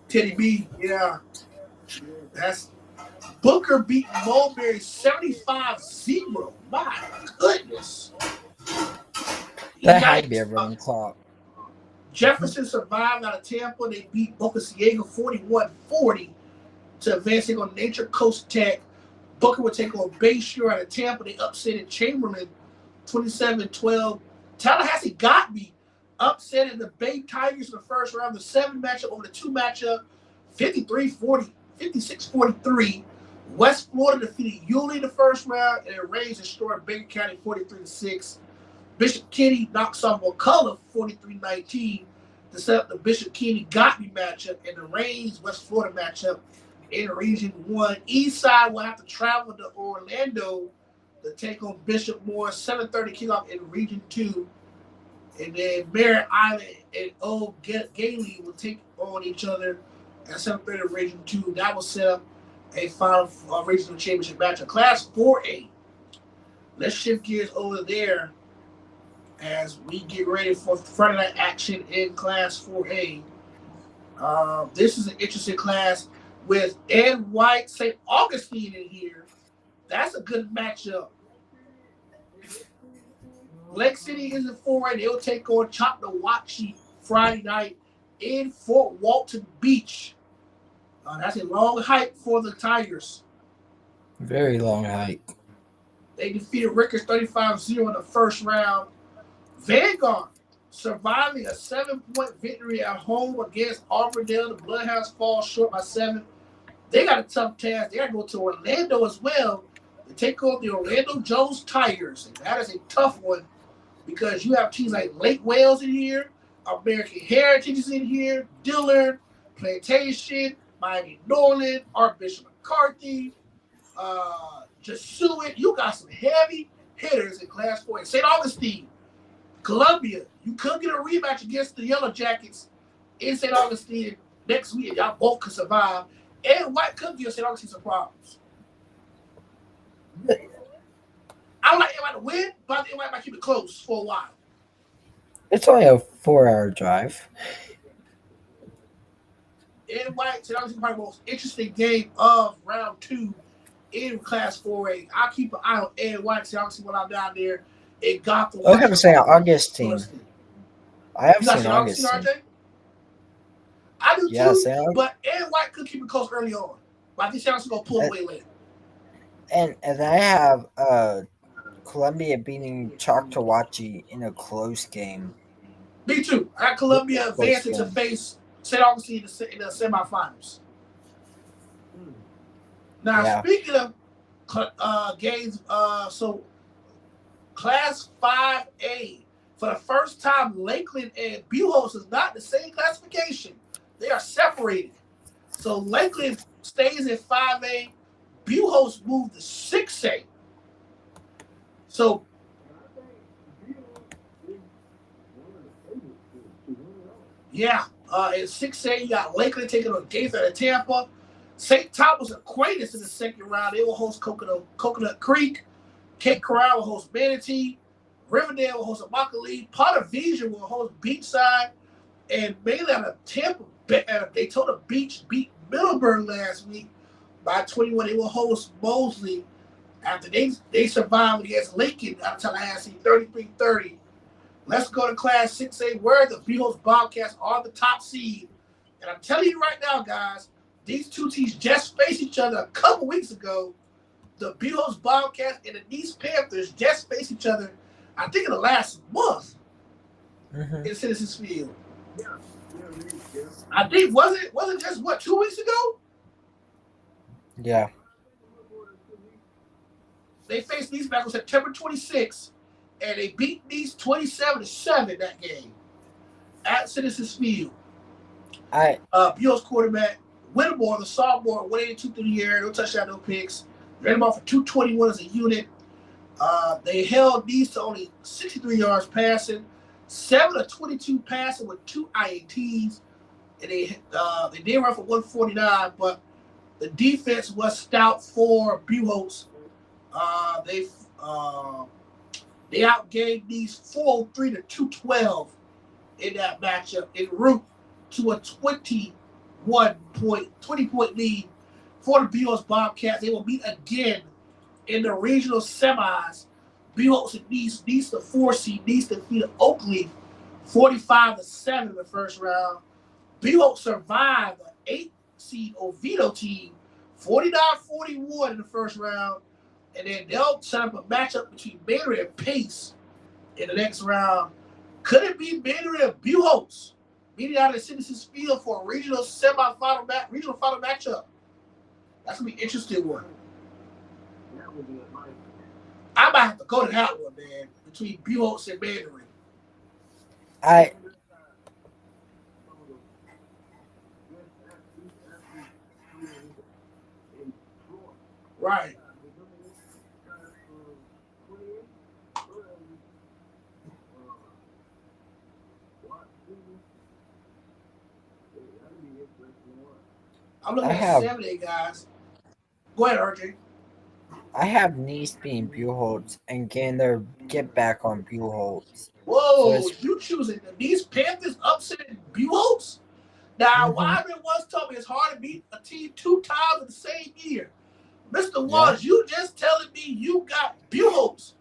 Teddy B, yeah. That's Booker beat Mulberry 75-0. My goodness. That had to be a running clock. Jefferson survived out of Tampa. They beat Boca Ciega 41-40 to advancing on Nature Coast Tech. Booker would take on Bayshore out of Tampa. They upset Chamberlain 27-12. Tallahassee Godby upsetting the Bay Tigers in the first round, the 7 matchup over the 2 matchup, 53-40, 56-43. West Florida defeated Yulee in the first round, and it Rays destroyed Baker County 43-6. Bishop Kenny knocks off Ocala 43-19 to set up the Bishop Kenny Godby matchup and the Rays West Florida matchup in Region 1. Eastside will have to travel to Orlando to take on Bishop Moore. 7:30 kickoff in Region 2. And then Merritt Island and Old Gailey will take on each other at 7:30 Region 2. That will set up a final regional championship matchup. Class 4A. Let's shift gears over there as we get ready for Friday night action in Class 4A. This is an interesting class with Ed White, St. Augustine in here. That's a good matchup. Lake City is in 4A. They'll take on Choctawhatchee Friday night in Fort Walton Beach. That's a long hike for the Tigers. Very long hike. They defeated Rickers 35-0 in the first round. Vanguard surviving a 7-point victory at home against Auburndale. The Bloodhounds fall short by 7. They got a tough task. They got to go to Orlando as well to take on the Orlando Jones Tigers. And that is a tough one because you have teams like Lake Wales in here, American Heritage is in here, Dillard, Plantation, Miami Norland, Archbishop McCarthy, Jesuit. You got some heavy hitters in Class 4. St. Augustine, Columbia. You could get a rematch against the Yellow Jackets in St. Augustine next week. Y'all both could survive. And White could give St. Augustine some problems. I would like everybody to win, but I think everybody might keep it close for a while. It's only a 4-hour drive. Ed White, St. Augustine probably the most interesting game of round 2 in Class 4A. I'll keep an eye on Ed White, St. Augustine when I'm down there in Gotham. I was going to say Augustine. I have seen Augustine. Augustine. I do Yeah, too, but Ed White could keep it close early on. But I think St. Augustine going to pull away later. And I have Columbia beating Choctawhatchee in a close game. Me too. I got Columbia advancing to face St. Augustine in the semifinals. Now, speaking of games, so Class 5A, for the first time, Lakeland and Buchholz is not the same classification. They are separated. So Lakeland stays in 5A. Buchholz moved to 6A. So yeah, in 6A, you got Lakeland taking on Gainesville and Tampa. St. Thomas Aquinas in the second round. They will host Coconut Creek. Cape Coral will host Manatee. Riverdale will host McClay. Ponta will host Beachside. And mainly out of Tampa, Daytona Beach beat Middleburg last week by 21. They will host Mosley after they survived against Lincoln out of Tallahassee 33-30. Let's go to Class 6A, where the Buchholz Bobcats are the top seed. And I'm telling you right now, guys, these two teams just faced each other a couple weeks ago. The Buchholz Bobcats and the Nease Panthers just faced each other, I think, in the last month in Citizens Field. Yeah. I think was it just 2 weeks ago? Yeah. They faced Nease back on September 26th, and they beat Nease 27-7 that game at Citizens Field. Buchholz quarterback Whittemore, the sophomore, 182 through the air, no touchdown, no picks. Ran the ball for 221 as a unit. They held Nease to only 63 yards passing, 7 of 22 passing with 2 INTs. And they did run for 149, but the defense was stout for Buchholz. They outgained Nease 403 to 212 in that matchup en route to a 20-point lead for the Buchholz Bobcats. They will meet again in the regional semis. Buchholz and Nease the 4 seed. Nease defeated Oakley 45-7 in the first round. Buchholz survived an 8 seed Oviedo team 49-41 in the first round. And then they'll set up a matchup between Baylor and Pace in the next round. Could it be Vedra and Buchholz meeting out at Citizens Field for a regional final matchup? That's gonna be an interesting one. I might have to go to that one, man. Between Buchholz and Vedra. Right. I'm looking at 7 guys. Go ahead, RJ. I have Nease being Buchholz and getting their get back on Buchholz. Whoa, so you choosing these Panthers upsetting Buchholz? Now, Wyman once told me it's hard to beat a team 2 times in the same year. Mr. Wallace, you just telling me you got Buchholz,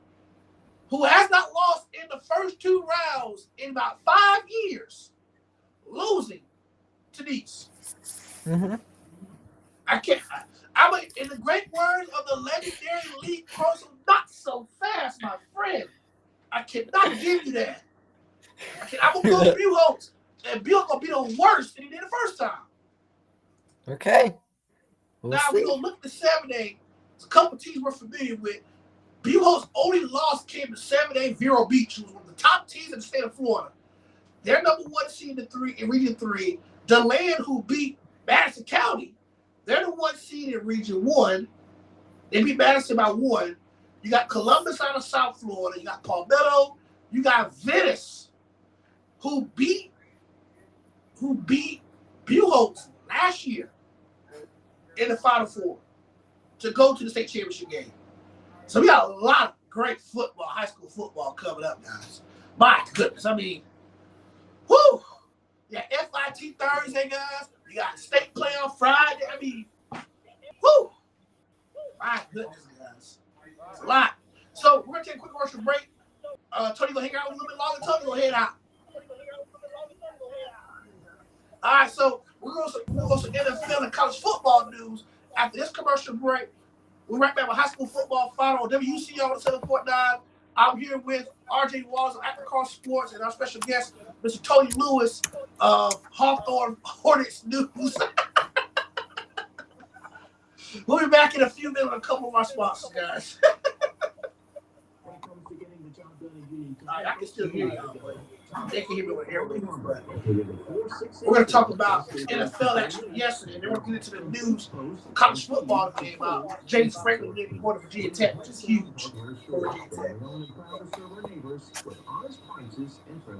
who has not lost in the first 2 rounds in about 5 years, losing to Nease. I can't. In the great words of the legendary Lee Carson, not so fast, my friend. I cannot give you that. I'm going to go Buchholz. And Buchholz going to be the worst than he did the first time. Okay. Now we're going to look at the 7A. There's a couple teams we're familiar with. Buchholz only loss came to 7A Vero Beach, who was one of the top teams in the state of Florida. They're number 1 seed in Region 3. Dunnellon, who beat Madison County, they're the 1 seed in Region 1. They beat Madison by 1. You got Columbus out of South Florida. You got Palmetto. You got Venice, who beat Buchholz last year in the Final Four to go to the state championship game. So we got a lot of great football, high school football coming up, guys. My goodness. I mean, whoo! Yeah, FIT Thursday, guys. You got state playoff Friday. I mean, whoo! My goodness, guys. It's a lot. So we're going to take a quick commercial break. Tony going to hang out a little bit longer. Tony going to head out. All right, so we're going to go to NFL and college football news. After this commercial break, we're right back with high school football final on WCO on 7.9. I'm here with RJ Wallace of Across Sports and our special guest, Mr. Tony Lewis of Hawthorne Hornets News. We'll be back in a few minutes with a couple of our sponsors, guys. I can still hear you. They can hear me with everything. We're going to talk about NFL action yesterday. Then we're going to get into the news. College football came out. James Franklin getting born of Virginia Tech, which is huge for Virginia Tech.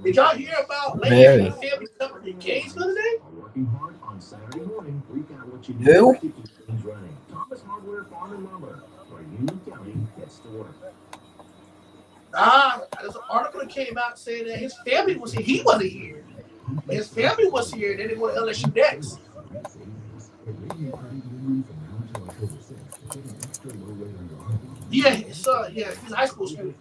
Did y'all hear about Lady family coming in Gainesville today? Who? There's an article that came out saying that his family was here. He wasn't here. His family was here. They didn't go to LSU next. Yeah, his son. Yeah, he's a high school student.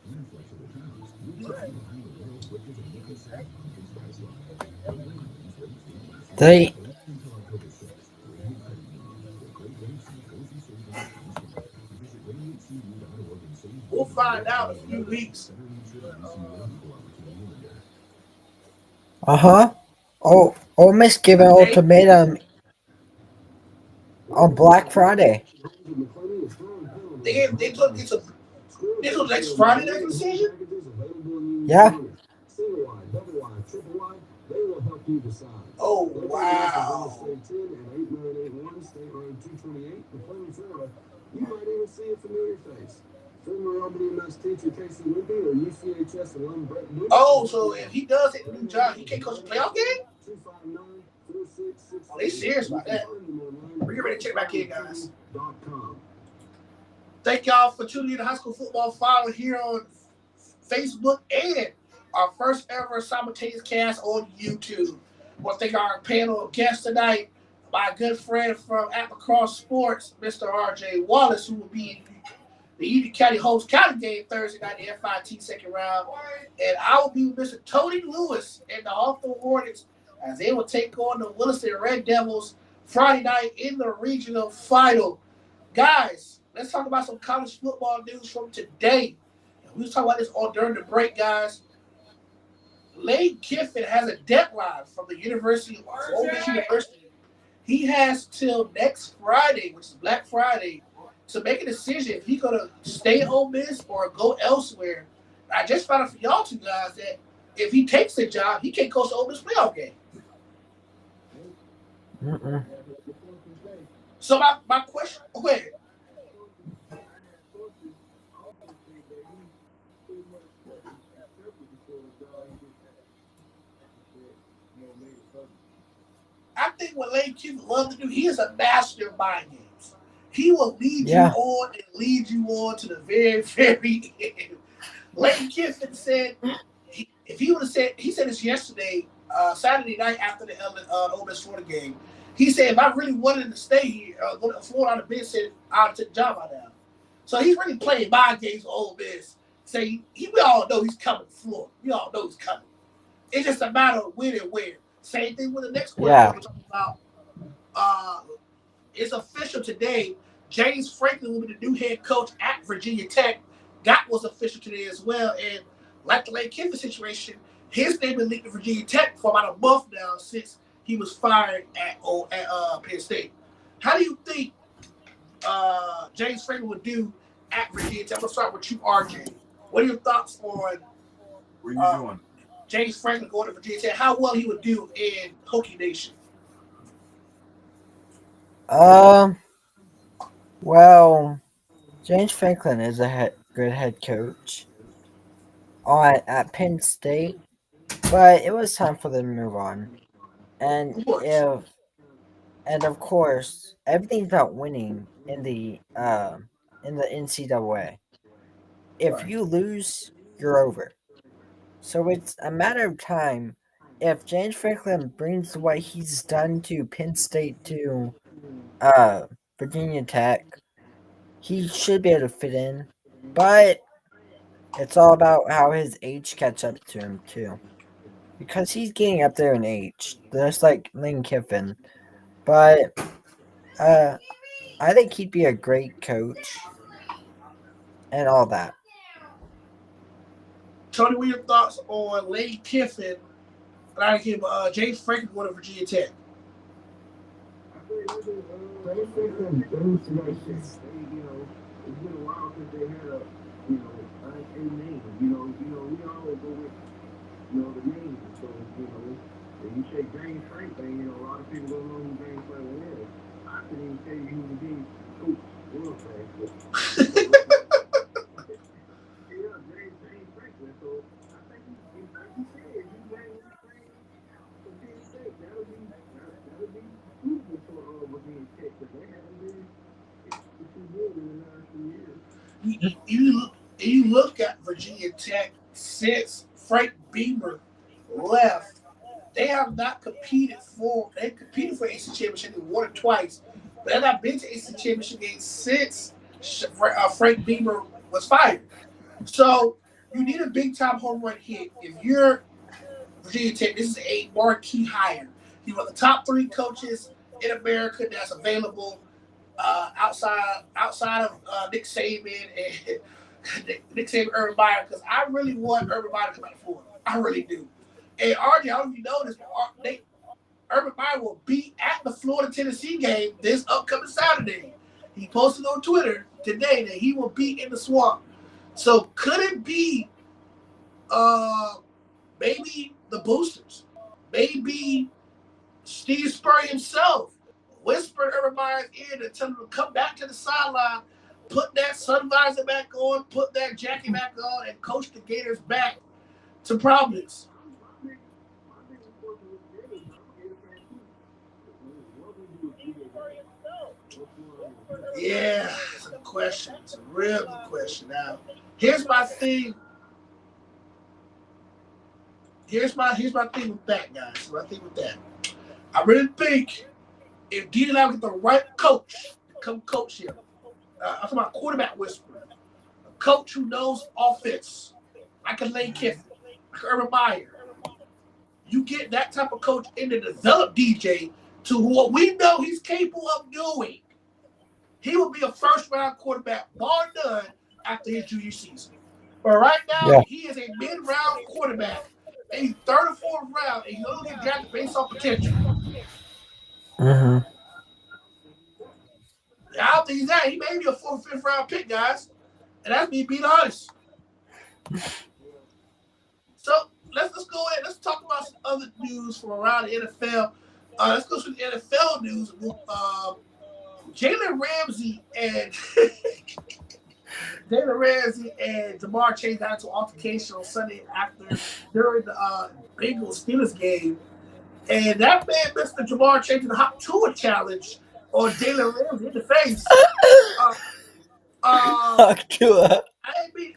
We'll find out in a few weeks. Oh, Ole Miss giving an ultimatum on Black Friday. They took this next Friday next decision? Yeah. Oh, wow. You might even see a familiar face. Former LBMS teacher Casey Wimpy or UCHS alum Brett Bush. Oh, so if he does hit the new job, he can't coach a playoff game? Oh, they serious about that. We're getting ready to check back in, guys. Thank y'all for tuning in to High School Football Final here on Facebook and our first ever simultaneous cast on YouTube. I want to thank our panel of guests tonight. My good friend from Across Sports, Mr. RJ Wallace, who will be in the Union County Holmes County game Thursday night, the FIT second round. And I will be with Mr. Tony Lewis and the Hawthorne Hornets as they will take on the Williston Red Devils Friday night in the regional final. Guys, let's talk about some college football news from today. We was talking about this all during the break, guys. Lane Kiffin has a deadline from the University of Ole Miss University. He has till next Friday, which is Black Friday, to make a decision if he's gonna stay at Ole Miss or go elsewhere. I just found out from y'all two guys that if he takes the job, he can't coach the Ole Miss playoff game. So my question, go ahead. I think what Lane Kiffin loves to do, he is a master of mind games. He will lead you on and lead you on to the very, very end. Lane Kiffin said, if he would have said, he said this yesterday, Saturday night after the Ole Miss Florida game. He said, if I really wanted to stay here, go to Florida on the bench, said I'll take the job out now. So he's really playing mind games with Ole Miss. Say we all know he's coming to Florida. We all know he's coming. It's just a matter of when and where. Same thing with the next question we're talking about. It's official today. James Franklin will be the new head coach at Virginia Tech. That was official today as well. And like the Lane Kiffin situation, his name been linked to Virginia Tech for about a month now since he was fired at Penn State. How do you think James Franklin would do at Virginia Tech? I'm going to start with you, RJ. What are your thoughts on what are you doing? James Franklin going to Virginia Tech? How well he would do in Hokie Nation? Well, James Franklin is a good head coach at Penn State, but it was time for them to move on. And of course, everything's about winning in the NCAA. If you lose, you're over. So it's a matter of time. If James Franklin brings what he's done to Penn State to Virginia Tech, he should be able to fit in. But it's all about how his age catch up to him too, because he's getting up there in age, just like Lane Kiffin. But I think he'd be a great coach and all that. Tony, what are your thoughts on Lane Kiffin? I give James Franklin going to Virginia Tech. It's been a while since they had a name. We always go with the name. So when you say James Franklin, a lot of people don't know who James Franklin is. I couldn't even tell you who the big coach was back then. James Franklin. So I think like you said, if you bring this thing to Penn State, that'll be fruitful for Virginia Tech, because they haven't been too good in the last few years. You look at Virginia Tech since Frank Beamer left, they have not competed for. They competed for AC Championship. They won it twice, but they've not been to AC Championship games since Frank Beamer was fired. So you need a big time home run hit. If you're Virginia Tech, this is a marquee hire. He's one of the top 3 coaches in America that's available outside of Nick Saban and Urban Meyer, because I really want Urban Meyer to come out of Florida. I really do. And RJ, I don't know if you know this, but Urban Meyer will be at the Florida-Tennessee game this upcoming Saturday. He posted on Twitter today that he will be in the Swamp. So could it be maybe the boosters, maybe Steve Spurrier himself whispered Urban Meyer's ear to tell him to come back to the sideline, put that sun visor back on, put that jacket back on, and coach the Gators back to Providence? Yeah, it's a good question. It's a real good question. Now, here's my thing. Here's my thing with that, guys. My thing with that. I really think if D Lau get the right coach to come coach him, I'm talking about quarterback whisperer, a coach who knows offense, like a Lane Kiffin, like Urban Meyer. You get that type of coach in to develop DJ to what we know he's capable of doing. He will be a first-round quarterback, bar none, after his junior season. But right now, he is a mid-round quarterback. And he's third or fourth round, and he'll only get drafted based on potential. Mm-hmm. I don't think he's that. He may be a fourth or fifth round pick, guys. And that's me being honest. So let's go ahead. Let's talk about some other news from around the NFL. Let's go through the NFL news. Jalen Ramsey and Jamar Chase got into an altercation on Sunday during the Bengals Steelers game, and that man missed the Jamar Chase in the Hop Tour challenge on Jalen Ramsey in the face. Hop Tour. I mean,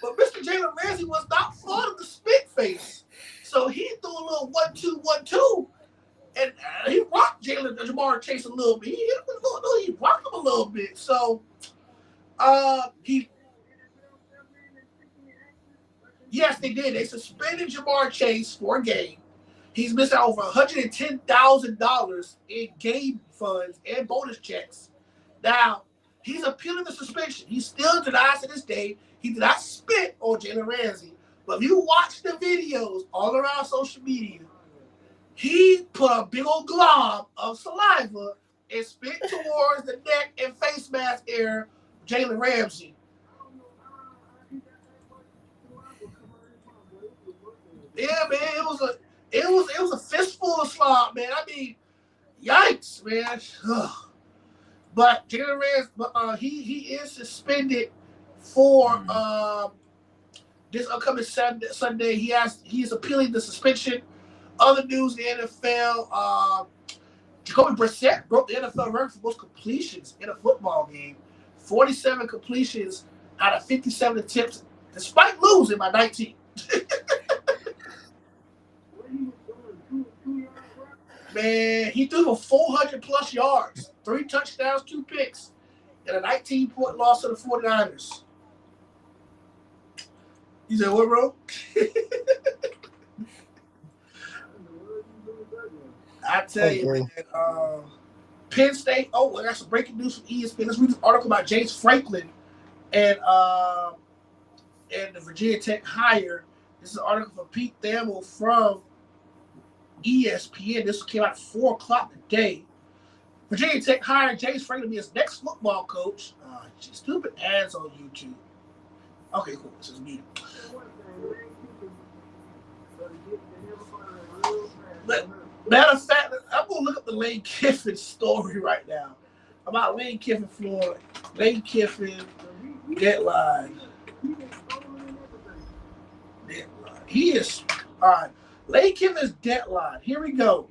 but Mr. Jalen Ramsey was not fond of the spit face, so he threw a little 1-2, and he rocked Jamar Chase a little bit. He rocked him a little bit. So, yes, they did. They suspended Jamar Chase for a game. He's missed out over $110,000 in game funds and bonus checks. Now, he's appealing the suspension. He still denies to this day he did not spit on Jalen Ramsey. But if you watch the videos all around social media, he put a big old glob of saliva and spit towards the neck and face mask area of Jalen Ramsey. Yeah, man, it was a fistful of slop, man. I mean, yikes, man. Ugh. But Jalen Ramsey, he is suspended for this upcoming Sunday. He is appealing the suspension. Other news in the NFL, Jacoby Brissett broke the NFL record for most completions in a football game. 47 completions out of 57 attempts, despite losing by 19. Man, he threw for 400 plus yards, 3 touchdowns, 2 picks, and a 19-point loss to the 49ers. You said what, bro? I tell you, man, Penn State. Oh, I got some breaking news from ESPN. Let's read this article about James Franklin and the Virginia Tech hire. This is an article from Pete Thamel from ESPN. This came out at 4 o'clock today. Virginia Tech hired James Franklin to be his next football coach. Stupid ads on YouTube. Okay, cool. This is me. Matter of fact, I'm going to look up the Lane Kiffin story right now about Lane Kiffin, Florida. Lane Kiffin, deadline. He is, all right. Lane Kiffin's deadline. Here we go.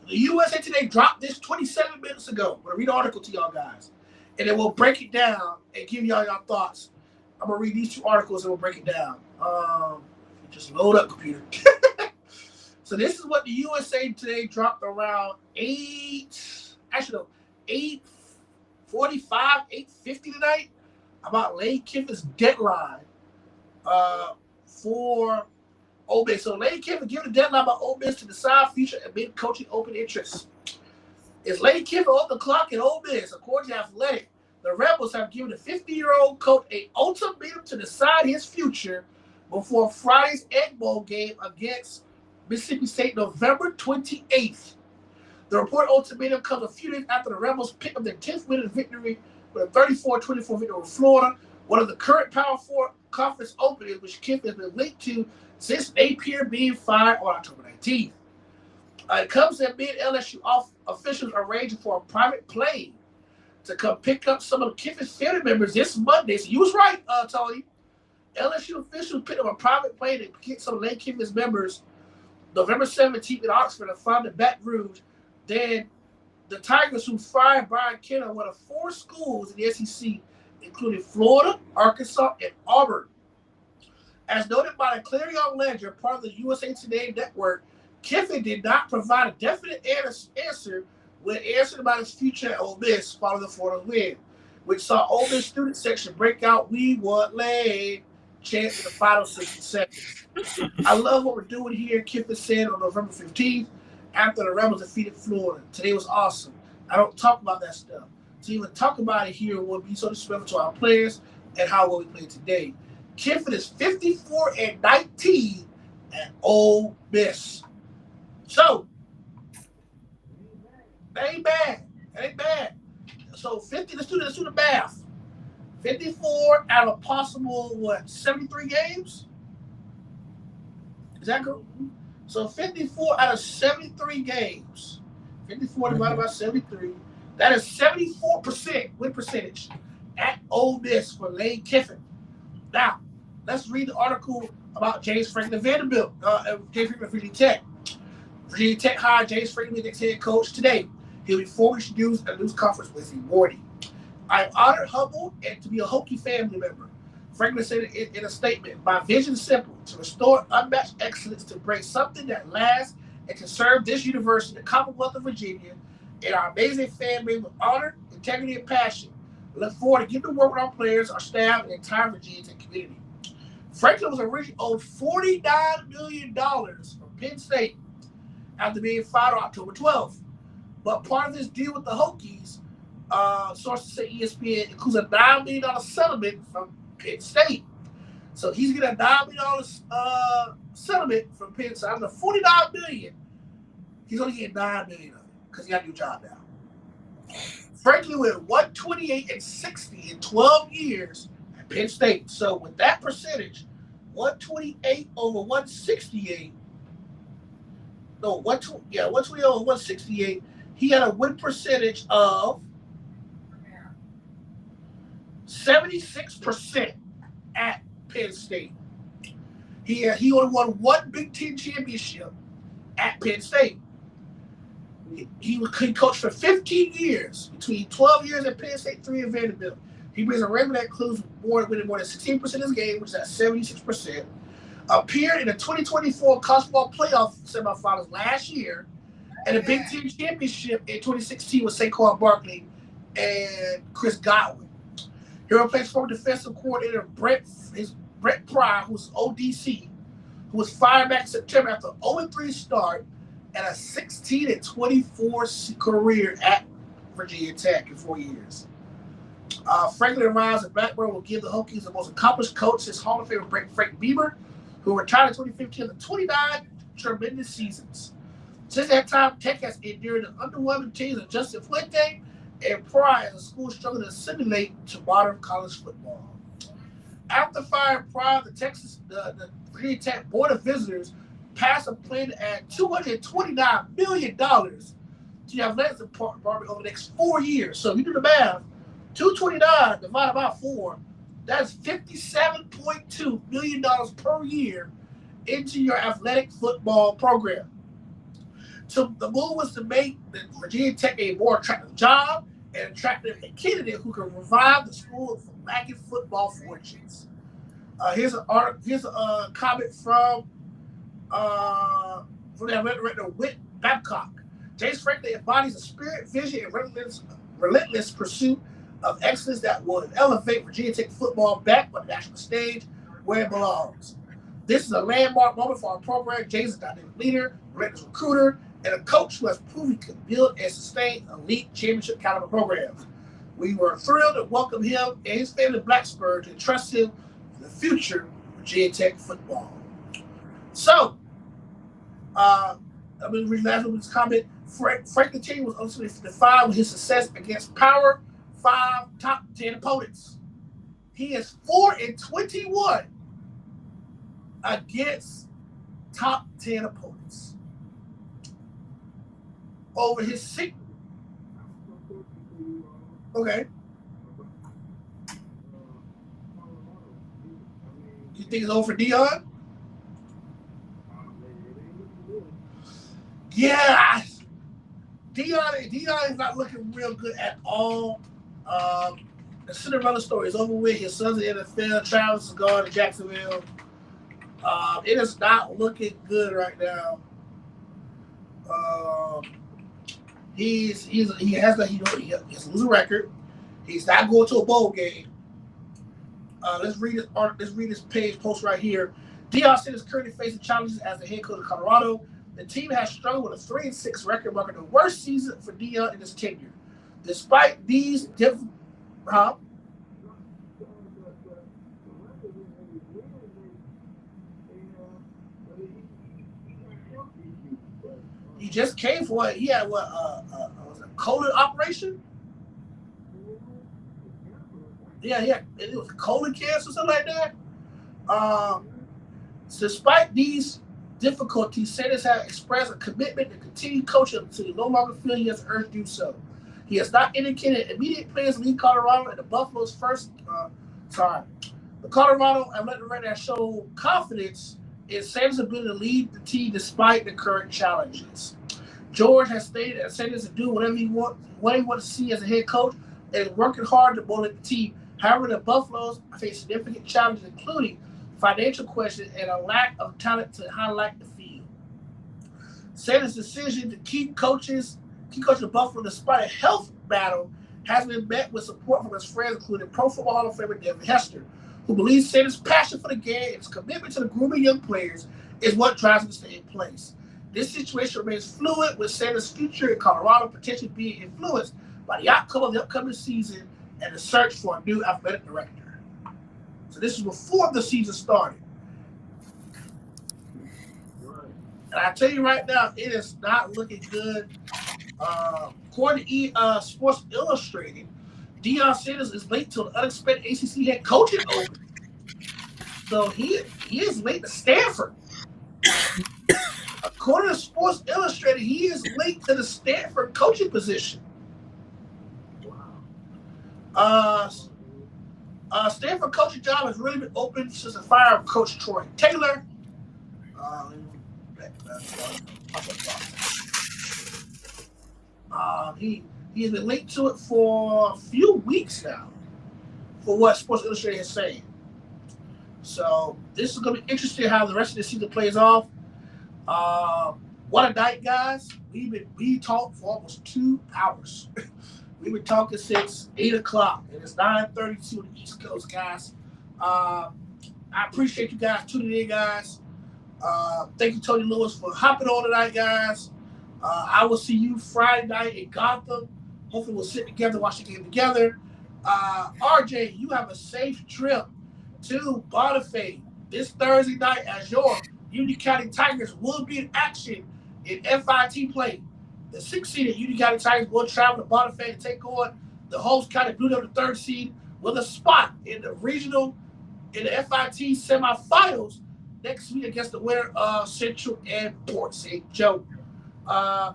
The USA Today dropped this 27 minutes ago. I'm going to read an article to y'all guys. And then we'll break it down and give y'all your thoughts. I'm going to read these 2 articles and we'll break it down. Just load up, computer. So this is what the USA Today dropped around 8:45, 8:50 tonight about Lane Kiffin's deadline for Ole Miss. So Lane Kiffin given a deadline by Ole Miss to decide future amid coaching open interests. Is Lane Kiffin on the clock at Ole Miss? According to Athletic, the Rebels have given the 50-year-old coach an ultimatum to decide his future before Friday's Egg Bowl game against Mississippi State, November 28th. The report ultimatum comes a few days after the Rebels picked up their 10th win victory with a 34-24 victory over Florida, one of the current Power 4 conference openings, which Kiffin has been linked to since Napier being fired on October 19th. It comes amid LSU officials arranging for a private plane to come pick up some of Kiffin's family members this Monday. So you was right, Tony. LSU officials picked up a private plane to get some of Lane Kiffin's members November 17th in Oxford and found in Baton Rouge. Then the Tigers, who fired Brian Kenner, one of 4 schools in the SEC, including Florida, Arkansas, and Auburn. As noted by the Clarion Ledger, part of the USA Today network, Kiffin did not provide a definite answer when answered about his future at Ole Miss following the Florida win, which saw Ole Miss student section break out "We Want Lane" chant in the final 60 seconds. I love what we're doing here, Kiffin said on November 15th after the Rebels defeated Florida. Today was awesome. I don't talk about that stuff. to even talk about it here would be so disrespectful to our players and how well we played today. Kiffin is 54-19 at Ole Miss. So, that ain't bad. That ain't bad. So 50, let's do the math. 54 out of possible, 73 games? Is that good? So 54 out of 73 games. 54 divided by 73. That is 74% win percentage at Ole Miss for Lane Kiffin. Now, let's read the article about James Franklin Vanderbilt, James Franklin Virginia Tech. Virginia Tech hired James Franklin as head coach today. He'll be formally introduced at a news conference with him morning. I'm honored, humbled, and to be a Hokie family member. Franklin said in a statement, my vision is simple, to restore unmatched excellence, to bring something that lasts, and to serve this university, the Commonwealth of Virginia, and our amazing family with honor, integrity, and passion. I look forward to getting to work with our players, our staff, and the entire Virginia Tech community. Franklin was originally owed $49 million from Penn State after being fired on October 12th. But part of this deal with the Hokies, sources say ESPN, includes a $9 million settlement from Penn State. So he's getting a $9 million settlement from Penn State. Out of the $49 million, he's only getting $9 million of it because he got a new job now. Franklin went 128-60 in 12 years at Penn State. So with that percentage, 128 over 168. No, 128 over 168. He had a win percentage of 76% at Penn State. He only won one Big Ten championship at Penn State. He coached for 15 years, between 12 years at Penn State, 3 at Vanderbilt. He brings a record that includes winning more than 16% of his game, which is at 76%. Appeared in the 2024 college football playoff semifinals last year, and the Big Ten championship in 2016 with Saquon Berkley and Chris Godwin. He replaced former defensive coordinator Brett Pryor, who's ODC, who was fired back in September after an 0-3 start and a 16-24 career at Virginia Tech in 4 years. Franklin arrives at Bradford will give the Hokies the most accomplished coach since Hall of Famer Frank Beamer, who retired in 2015 after 29 tremendous seasons. Since that time, Tech has endured the underwhelming teams of Justin Fuente and Pryor as the school struggled to assimilate to modern college football. After firing Pryor, the Virginia Tech Board of Visitors passed a plan to add $229 million to the athletics department over the next 4 years. So if you do the math, 229 divided by 4, that's $57.2 million per year into your athletic football program. So the move was to make the Virginia Tech a more attractive job and attractive a candidate who can revive the school from lacking football fortunes. Here's a comment from the director Whit Babcock. James Franklin embodies a spirit, vision, and relentless pursuit of excellence that will elevate Virginia Tech football back on the national stage where it belongs. This is a landmark moment for our program. James is a dynamic leader, relentless recruiter, and a coach who has proven he can build and sustain elite championship caliber programs. We were thrilled to welcome him and his family Blacksburg to entrust him for the future of Virginia Tech football. So, I'm going to read last one with this comment. Franklin team was ultimately defined with his success against Power 5 top 10 opponents. He is 4-21 against top 10 opponents. Over his 6. Okay. You think it's over for Dion? Yeah. Dion is not looking real good at all. The Cinderella story is over with. His son's in the NFL. Travis is gone to Jacksonville. It is not looking good right now. He has a losing record. He's not going to a bowl game. Let's read this page post right here. Deion Sanders is currently facing challenges as the head coach of Colorado. The team has struggled with a 3-6 record, marking the worst season for Deion in his tenure. Despite these different, he just came for it. He had was a colon operation. Yeah, it was colon cancer, something like that. Despite these difficulties, Sanders has expressed a commitment to continue coaching until he no longer feels he has urged to do so. He has not indicated immediate plans to leave Colorado, and the Buffalo's the Colorado athletic director has shown confidence in Sanders' ability to lead the team despite the current challenges. George has stated that Sanders will do whatever he wants to see as a head coach, and is working hard to motivate the team. However, the Buffaloes face significant challenges, including financial questions and a lack of talent to highlight the field. Sanders' decision to keep coaching the Buffalo despite a health battle has been met with support from his friends, including Pro Football Hall of Famer Devin Hester, who believes Sanders' passion for the game and his commitment to the grooming young players is what drives him to stay in place. This situation remains fluid, with Sanders' future in Colorado potentially being influenced by the outcome of the upcoming season and the search for a new athletic director. So this is before the season started. And I tell you right now, it is not looking good. According to Sports Illustrated, Deion Sanders is late to an unexpected ACC head coaching opening. So he is late to Stanford. According to Sports Illustrated, he is linked to the Stanford coaching position. Stanford coaching job has really been open since the fire of Coach Troy Taylor. He has been linked to it for a few weeks now, for what Sports Illustrated is saying. So this is going to be interesting how the rest of the season plays off. What a night, guys. We talked for almost 2 hours. We've been talking since 8 o'clock, and it's 9:32 on the East Coast, guys. I appreciate you guys tuning in, guys. Thank you, Tony Lewis, for hopping on tonight, guys. I will see you Friday night in Gotham. Hopefully we'll sit together and watch the game together. RJ, you have a safe trip to Bonifay this Thursday night, as your Union County Tigers will be in action in FIT play. The 6th seed Union County Tigers will travel to Bonifay to take on the Holmes County Blue Devils, the 3rd seed, with a spot in the FIT semifinals next week against the winner of Central and Port St. Joe. For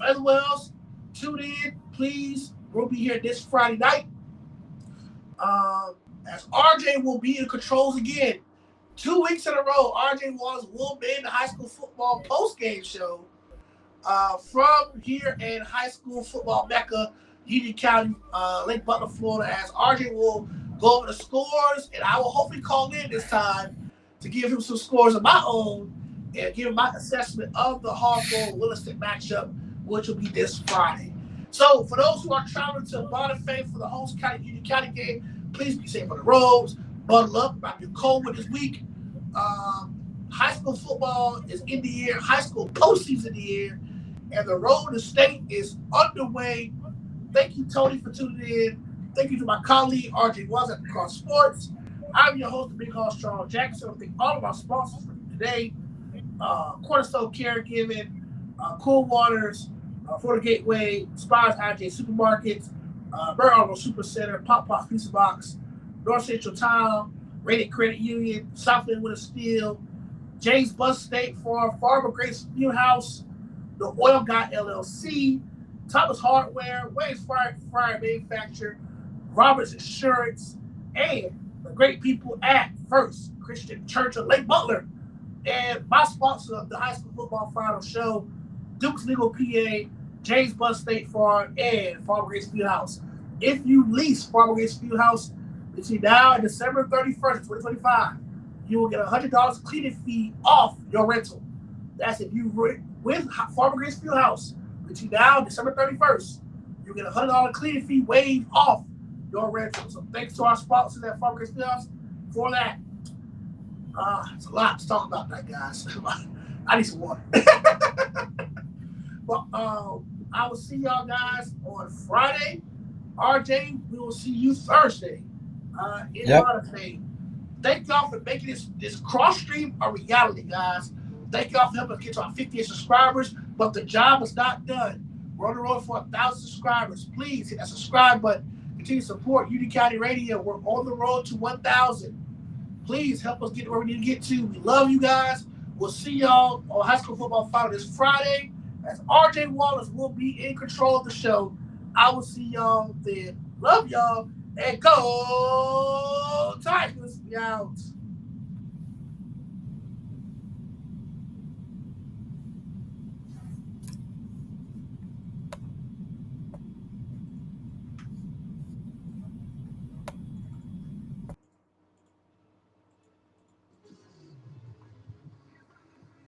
everyone else, tune in, please. We'll be here this Friday night. As RJ will be in controls again. 2 weeks in a row, RJ Wallace will be in the high school football post-game show from here in high school football mecca, Union County, Lake Butler, Florida, as RJ will go over the scores, and I will hopefully call in this time to give him some scores of my own and give him my assessment of the Hawthorne-Williston matchup, which will be this Friday. So for those who are traveling to Bonifay for the Holmes County Union County game, please be safe on the roads. Bundle up. It might be cold this week. High school football is in the air. High school postseason in the air. And the road to state is underway. Thank you, Tony, for tuning in. Thank you to my colleague, RJ Was at Cross Sports. I'm your host, the Big Hoss, Charles Jackson. I thank all of our sponsors for today. Cornerstone Caregiving, Cool Waters, Florida Gateway, Spires IJ Supermarkets, Burr Super Center, Pop Pizza Box, North Central Town, Rated Credit Union, Southland Winter Steel, James Bus State Farm, Farmer Grace Fieldhouse, The Oil Guy LLC, Thomas Hardware, Wayne's Fire Manufacturer, Roberts Insurance, and the great people at First Christian Church of Lake Butler. And my sponsor of the High School Football Final Show, Duke's Legal PA, James Bus State Farm, and Farmer Grace Fieldhouse. If you lease Farmer Grace Fieldhouse between now and December 31st, 2025, you will get a $100 cleaning fee off your rental. That's if you with Farmer Grace Fieldhouse between now and December 31st, you'll get a $100 cleaning fee waived off your rental. So thanks to our sponsors at Farmer Grace Fieldhouse for that. It's a lot to talk about that, guys. I need some water. But I will see y'all guys on Friday RJ, we will see you Thursday in Monterey. Thank y'all for making this cross stream a reality, guys. Thank y'all for helping us get to our 58 subscribers, but the job is not done. We're on the road for 1,000 subscribers. Please hit that subscribe button. Continue to support Union County Radio. We're on the road to 1,000. Please help us get where we need to get to. We love you guys. We'll see y'all on High School Football Final this Friday, as RJ Wallace will be in control of the show. I will see y'all then. Love y'all. And go Tigers. We out.